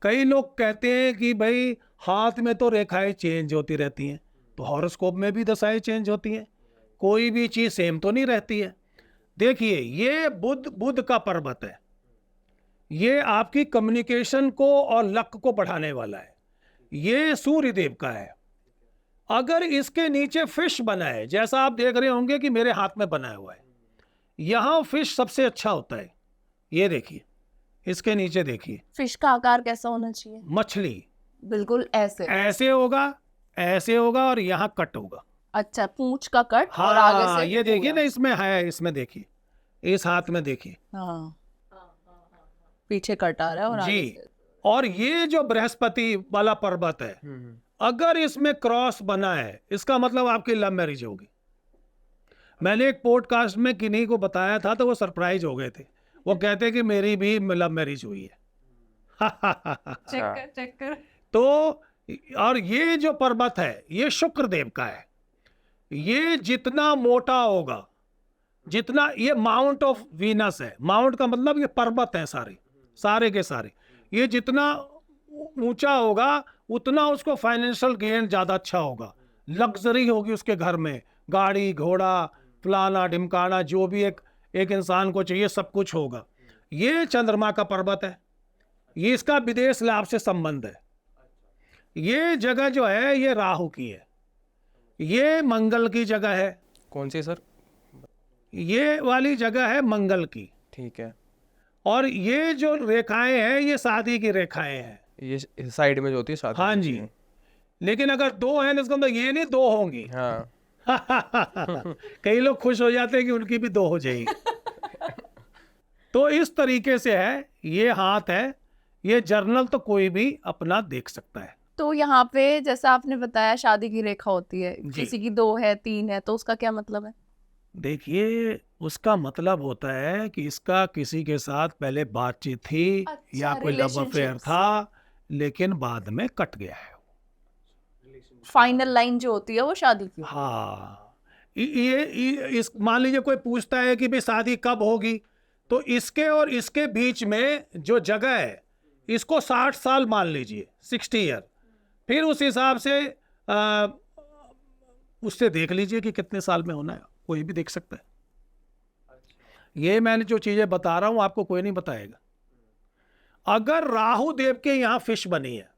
कई लोग कहते हैं कि भाई हाथ में तो रेखाएं चेंज होती रहती हैं, तो हॉरोस्कोप में भी दशाएं चेंज होती हैं, कोई भी चीज सेम तो नहीं रहती है। देखिए ये बुध का पर्वत है, ये आपकी कम्युनिकेशन को और लक को बढ़ाने वाला है। ये सूर्य देव का है। अगर इसके नीचे फिश बना है, जैसा आप देख रहे होंगे कि मेरे हाथ में बना हुआ है, यहां फिश सबसे अच्छा होता है। ये देखिए, इसके नीचे देखिए, फिश का आकार कैसा होना चाहिए? मछली बिल्कुल ऐसे। ऐसे होगा, ऐसे होगा और यहां कट होगा। अच्छा, पूंछ का कट हाँ, और आगे से ये देखिए पूरा। ना, इसमें है, इसमें देखिए, इस हाथ में देखिए। हाँ, पीछे कट आ रहा है और आगे जी। से। और ये जो बृहस्पति वाला पर्वत है, अगर इसमें क्रॉस बना है, इसका मतलब आपकी लव मैरिज होगी। मैंने एक पॉडकास्ट में किन्हीं को बताया था तो वो सरप्राइज हो गए थे। वो कहते कि मेरी भी लव मैरिज हुई है। चेक कर। तो और ये जो पर्वत है ये शुक्र देव का है। ये जितना मोटा होगा, जितना, ये माउंट ऑफ वीनस है। माउंट का मतलब ये पर्वत है सारे के सारे। ये जितना ऊंचा होगा उतना उसको फाइनेंशियल गेन ज्यादा अच्छा होगा, लग्जरी होगी उसके घर में, गाड़ी घोड़ा फलाना ढिमकाना जो भी एक इंसान को चाहिए सब कुछ होगा। ये चंद्रमा का पर्वत है, ये इसका विदेश लाभ से संबंध है। ये जगह जो है ये राहु की है, ये मंगल की जगह है। कौन सी सर? ये वाली जगह है मंगल की। ठीक है। और ये जो रेखाएं हैं ये शादी की रेखाएं हैं। ये साइड में जो होती है शादी हाँ जी। लेकिन अगर दो हैं तो इसका मतलब ये नहीं दो होंगी। हाँ। कई लोग खुश हो जाते हैं कि उनकी भी दो हो जाएगी। तो इस तरीके से है, ये हाथ है। ये जर्नल तो कोई भी अपना देख सकता है। तो यहाँ पे जैसा आपने बताया शादी की रेखा होती है, जी। किसी की 2 है 3 है, तो उसका क्या मतलब है? देखिए उसका मतलब होता है कि इसका किसी के साथ पहले बातचीत थी, अच्छा, या कोई लव अफेयर relationships। था, लेकिन बाद में कट गया है। फाइनल लाइन जो होती है वो शादी की। हाँ, इस मान लीजिए कोई पूछता है कि भाई शादी कब होगी, तो इसके और इसके बीच में जो जगह है इसको 60 साल मान लीजिए, 60 ईयर। फिर उस हिसाब से उससे देख लीजिए कि कितने साल में होना है, कोई भी देख सकता है। ये मैंने जो चीजें बता रहा हूं आपको कोई नहीं बताएगा। अगर राहु देव के यहां फिश बनी है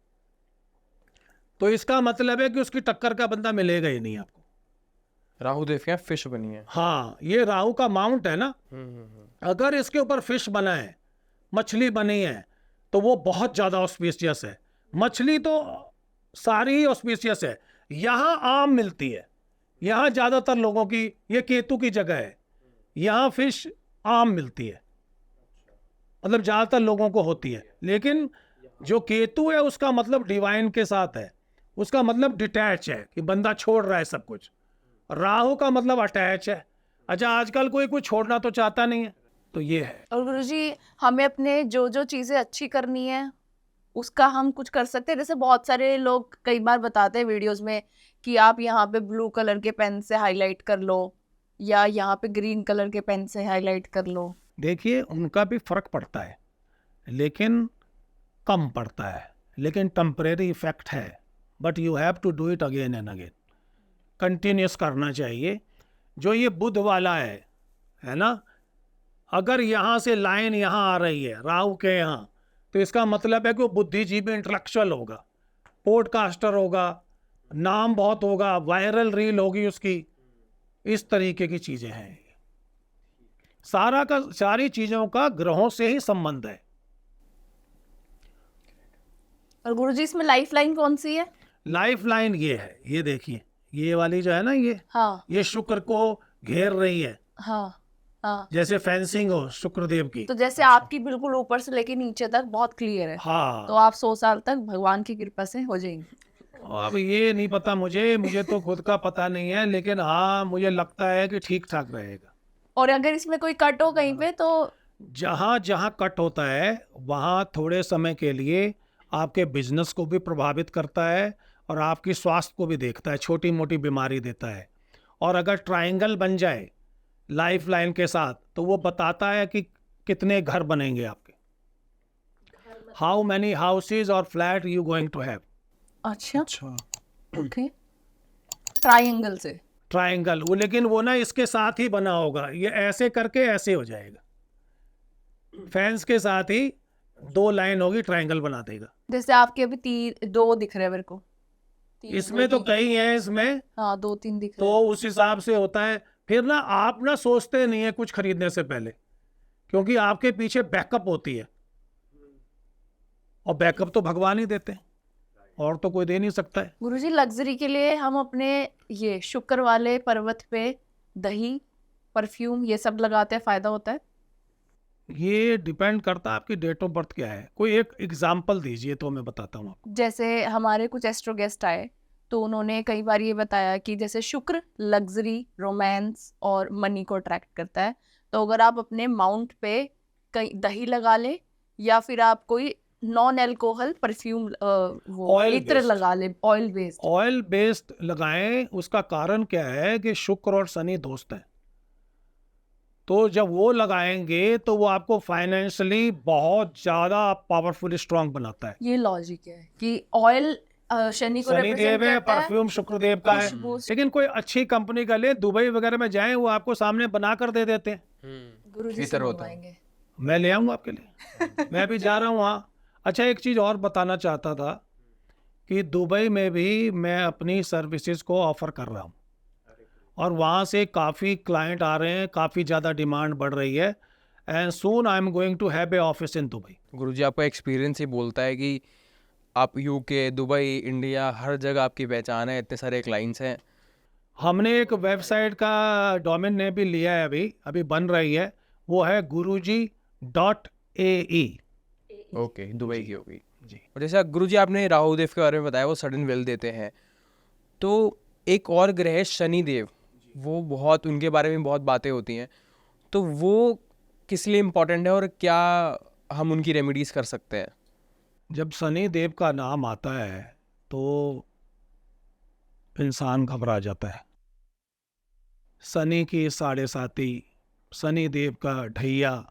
तो इसका मतलब है कि उसकी टक्कर का बंदा मिलेगा ही नहीं आपको। राहु देव क्या फिश बनी है? हाँ, ये राहु का माउंट है ना। अगर इसके ऊपर फिश बना है, मछली बनी है, तो वो बहुत ज्यादा ऑस्पिशियस है। मछली तो सारी ही ऑस्पिशियस है। यहां आम मिलती है, यहां ज्यादातर लोगों की, ये केतु की जगह है, यहां फिश आम मिलती है, मतलब ज्यादातर लोगों को होती है। लेकिन जो केतु है उसका मतलब डिवाइन के साथ है, उसका मतलब डिटैच है कि बंदा छोड़ रहा है सब कुछ। राहु का मतलब अटैच है। अच्छा, आजकल कोई छोड़ना तो चाहता नहीं है, तो ये है। और गुरुजी हमें अपने जो चीजें अच्छी करनी है उसका हम कुछ कर सकते हैं। जैसे बहुत सारे लोग कई बार बताते हैं वीडियोस में कि आप यहाँ पे ब्लू कलर के पेन से हाईलाइट कर लो, या यहाँ पे ग्रीन कलर के पेन से हाईलाइट कर लो। देखिए उनका भी फर्क पड़ता है, लेकिन कम पड़ता है, लेकिन टेम्परेरी इफेक्ट है। But you have to do it again and again, continuous करना चाहिए। जो ये बुध वाला है ना, अगर यहाँ से लाइन यहाँ आ रही है राहु के यहाँ, तो इसका मतलब है कि वो बुद्धिजीवी इंटेलेक्चुअल होगा, पॉडकास्टर होगा, नाम बहुत होगा, वायरल रील होगी उसकी, इस तरीके की चीजें हैं। सारी चीजों का ग्रहों से ही संबंध है। और गुरुजी इसमें लाइफ लाइन कौन सी है? लाइफ लाइन ये है, ये देखिए, ये वाली जो है ना, हाँ ये शुक्र को घेर रही है। हाँ हाँ। जैसे फेंसिंग हो शुक्रदेव की। तो जैसे आपकी बिल्कुल ऊपर से लेके नीचे तक बहुत क्लियर है। हाँ, तो आप 100 साल तक भगवान की कृपा से हो जाएंगे। अब ये नहीं पता मुझे तो खुद का पता नहीं है, लेकिन हाँ मुझे लगता है कि ठीक ठाक रहेगा। और अगर इसमें कोई कट हो कहीं पे तो जहाँ जहाँ कट होता है वहाँ थोड़े समय के लिए आपके बिजनेस को भी प्रभावित करता है और आपकी स्वास्थ्य को भी देखता है, छोटी मोटी बीमारी देता है। और अगर ट्रायंगल बन जाए लाइफ लाइन के साथ तो वो बताता है कि कितने घर बनेंगे आपके, हाउ मैनी हाउसेज और flat you going to have. अच्छा, अच्छा, ओके, ट्रायंगल से। ट्रायंगल वो, लेकिन वो ना इसके साथ ही बना होगा, ये ऐसे करके ऐसे हो जाएगा, फैंस के साथ ही 2 लाइन होगी, ट्रायंगल बना देगा। जैसे आपके अभी 2 दिख रहे हैं मेरे को। इसमें तो कई हैं इसमें, हाँ, 2-3 दिख रहे तो उस हिसाब से होता है। फिर ना आप ना सोचते नहीं है कुछ खरीदने से पहले, क्योंकि आपके पीछे बैकअप होती है, और बैकअप तो भगवान ही देते हैं, और तो कोई दे नहीं सकता है। गुरुजी, लग्जरी के लिए हम अपने ये शुक्र वाले पर्वत पे दही, परफ्यूम ये सब लगाते हैं, फायदा होता है? ये डिपेंड करता है आपकी डेट ऑफ बर्थ क्या है। कोई एक एग्जांपल दीजिए तो मैं बताता हूँ आपको। जैसे हमारे कुछ एस्ट्रो गेस्ट आए तो उन्होंने कई बार ये बताया कि जैसे शुक्र लग्जरी, रोमांस और मनी को अट्रैक्ट करता है, तो अगर आप अपने माउंट पे कहीं दही लगा ले या फिर आप कोई नॉन एल्कोहल परफ्यूम वो Oil इत्र based। लगा ले, ऑयल बेस्ड। ऑयल बेस्ड लगाएं, उसका कारण क्या है कि शुक्र और शनि दोस्त हैं, तो जब वो लगाएंगे तो वो आपको फाइनेंशियली बहुत ज्यादा पावरफुल स्ट्रांग बनाता है। ये लॉजिक है कि ऑयल शनि को शनि represent देव है, करता है। परफ्यूम शुक्रदेव का है। खुशबू। लेकिन कोई अच्छी कंपनी का ले, दुबई वगैरह में जाएं, वो आपको सामने बना कर दे देते हैं। गुरुजी से इत्र होता है। मंगवाएंगे। मैं ले आऊंगा आपके लिए, मैं भी जा रहा हूँ वहाँ। अच्छा, एक चीज़ और बताना चाहता था कि दुबई में भी मैं अपनी सर्विसेज को ऑफर कर रहा हूँ, और वहाँ से काफ़ी क्लाइंट आ रहे हैं, काफ़ी ज़्यादा डिमांड बढ़ रही है, and soon I am going to have a office in Dubai. Guruji आपका एक्सपीरियंस ही बोलता है कि आप यूके, दुबई, इंडिया, हर जगह आपकी पहचान है, इतने सारे क्लाइंट्स हैं। हमने एक वेबसाइट का डोमेन नेम भी लिया है, अभी बन रही है, वो है guruji.ae। ओके, दुबई की होगी जी। और जैसा गुरुजी आपने राहु देव के बारे में बताया, वो सडन वेल देते हैं, तो एक और ग्रह शनि देव, वो बहुत, उनके बारे में बहुत बातें होती हैं, तो वो किस लिए इम्पोर्टेंट है और क्या हम उनकी रेमेडीज कर सकते हैं? जब शनि देव का नाम आता है तो इंसान घबरा जाता है। शनि की 7.5, शनि देव का ढैया,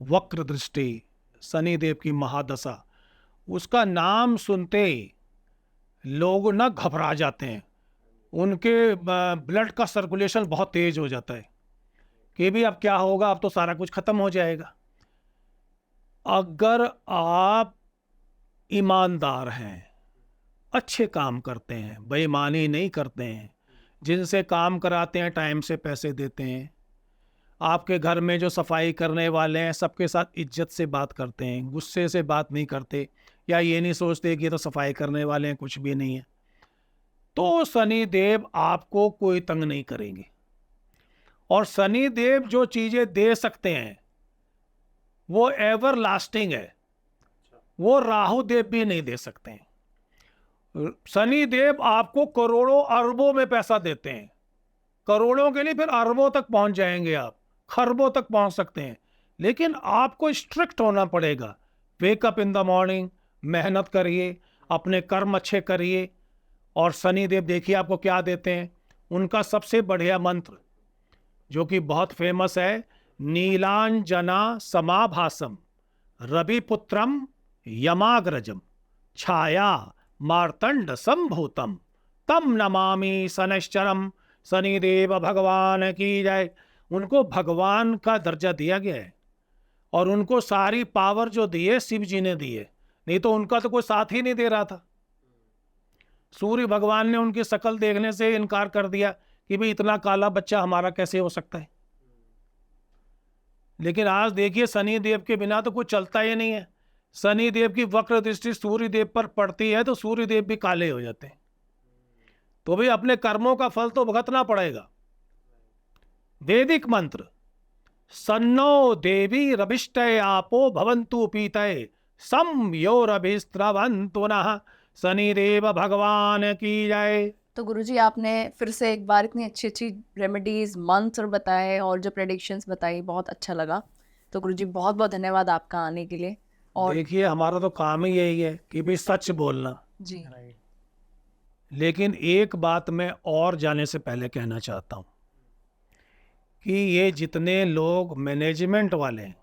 वक्र दृष्टि, शनि देव की महादशा, उसका नाम सुनते ही लोग ना घबरा जाते हैं, उनके ब्लड का सर्कुलेशन बहुत तेज हो जाता है कि भी अब क्या होगा, अब तो सारा कुछ खत्म हो जाएगा। अगर आप ईमानदार हैं, अच्छे काम करते हैं, बेईमानी नहीं करते हैं, जिनसे काम कराते हैं टाइम से पैसे देते हैं, आपके घर में जो सफाई करने वाले हैं सबके साथ इज्जत से बात करते हैं, गुस्से से बात नहीं करते, या ये नहीं सोचते कि ये तो सफाई करने वाले हैं, कुछ भी नहीं है, तो शनि देव आपको कोई तंग नहीं करेंगे। और शनि देव जो चीज़ें दे सकते हैं वो एवर लास्टिंग है, वो राहु देव भी नहीं दे सकते हैं। शनि देव आपको करोड़ों अरबों में पैसा देते हैं, करोड़ों के लिए फिर अरबों तक पहुंच जाएंगे, आप खरबों तक पहुंच सकते हैं, लेकिन आपको स्ट्रिक्ट होना पड़ेगा। वेकअप इन द मॉर्निंग, मेहनत करिए, अपने कर्म अच्छे करिए। और शनि देव देखिए आपको क्या देते हैं, उनका सबसे बढ़िया मंत्र जो कि बहुत फेमस है, नीलांजना समाभासम रविपुत्रम यमाग्रजम छाया मार्तंड संभूतम तम नमामि शनैश्चरम। शनिदेव भगवान की जय। उनको भगवान का दर्जा दिया गया है, और उनको सारी पावर जो दी है शिव जी ने दी है, नहीं तो उनका तो कोई साथ ही नहीं दे रहा था। सूर्य भगवान ने उनकी शक्ल देखने से इनकार कर दिया कि भाई इतना काला बच्चा हमारा कैसे हो सकता है। लेकिन आज देखिए शनि देव के बिना तो कुछ चलता ही नहीं है। शनि देव की वक्र दृष्टि सूर्य देव पर पड़ती है तो सूर्य देव भी काले हो जाते हैं। तो भाई अपने कर्मों का फल तो भुगतना पड़ेगा। वैदिक मंत्र, सन्नो देवी रविष्टय आपो भवन्तु पीतये सम योरभिस्रवन्तु नः। शनिदेव भगवान की जय। तो गुरुजी आपने फिर से एक बार इतनी अच्छी अच्छी रेमेडीज, मंत्र बताए और जो प्रेडिक्शंस बताई, बहुत अच्छा लगा। तो गुरुजी बहुत बहुत धन्यवाद आपका आने के लिए। और देखिए हमारा तो काम ही यही है कि भी सच बोलना। जी लेकिन एक बात मैं और जाने से पहले कहना चाहता हूँ कि ये जितने लोग मैनेजमेंट वाले हैं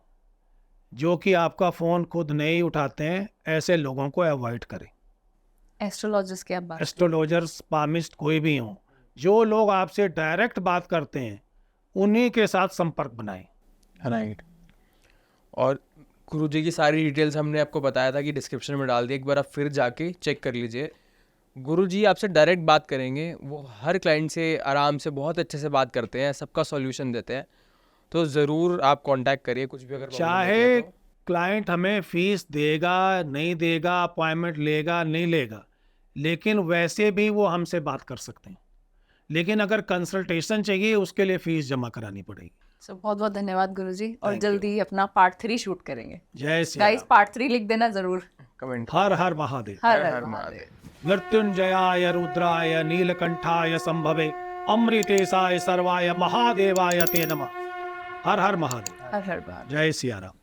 जो कि आपका फ़ोन खुद नहीं उठाते हैं, ऐसे लोगों को अवॉइड करें। एस्ट्रोलॉजिस्ट की आप बात एस्ट्रोलॉजर्स, पामिस्ट, कोई भी हों, जो लोग आपसे डायरेक्ट बात करते हैं उन्हीं के साथ संपर्क बनाएं। राइट। और गुरुजी की सारी डिटेल्स हमने आपको बताया था कि डिस्क्रिप्शन में डाल दी, एक बार आप फिर जाके चेक कर लीजिए। गुरुजी आपसे डायरेक्ट बात करेंगे, वो हर क्लाइंट से आराम से बहुत अच्छे से बात करते हैं, सबका सॉल्यूशन देते हैं। तो ज़रूर आप कांटेक्ट करिए कुछ भी अगर प्रॉब्लम होती है चाहे तो। क्लाइंट हमें फीस देगा नहीं देगा, अपॉइंटमेंट लेगा नहीं लेगा, लेकिन वैसे भी वो हमसे बात कर सकते हैं। लेकिन अगर कंसल्टेशन चाहिए उसके लिए फीस जमा करानी पड़ेगी। सो बहुत बहुत धन्यवाद गुरुजी, और Thank you. जल्दी अपना पार्ट 3 शूट करेंगे। जय श्री गाइस राम। पार्ट 3 लिख देना जरूर। कमेंट। हर हर महादेव। हर हर महादेव। मृत्युंजयाय रुद्राय नीलकंठाय संभवे अमृतेशाय सर्वाय महादेवाय ते नमः। हर हर महादेव। हर हर महादेव। जय सिया राम।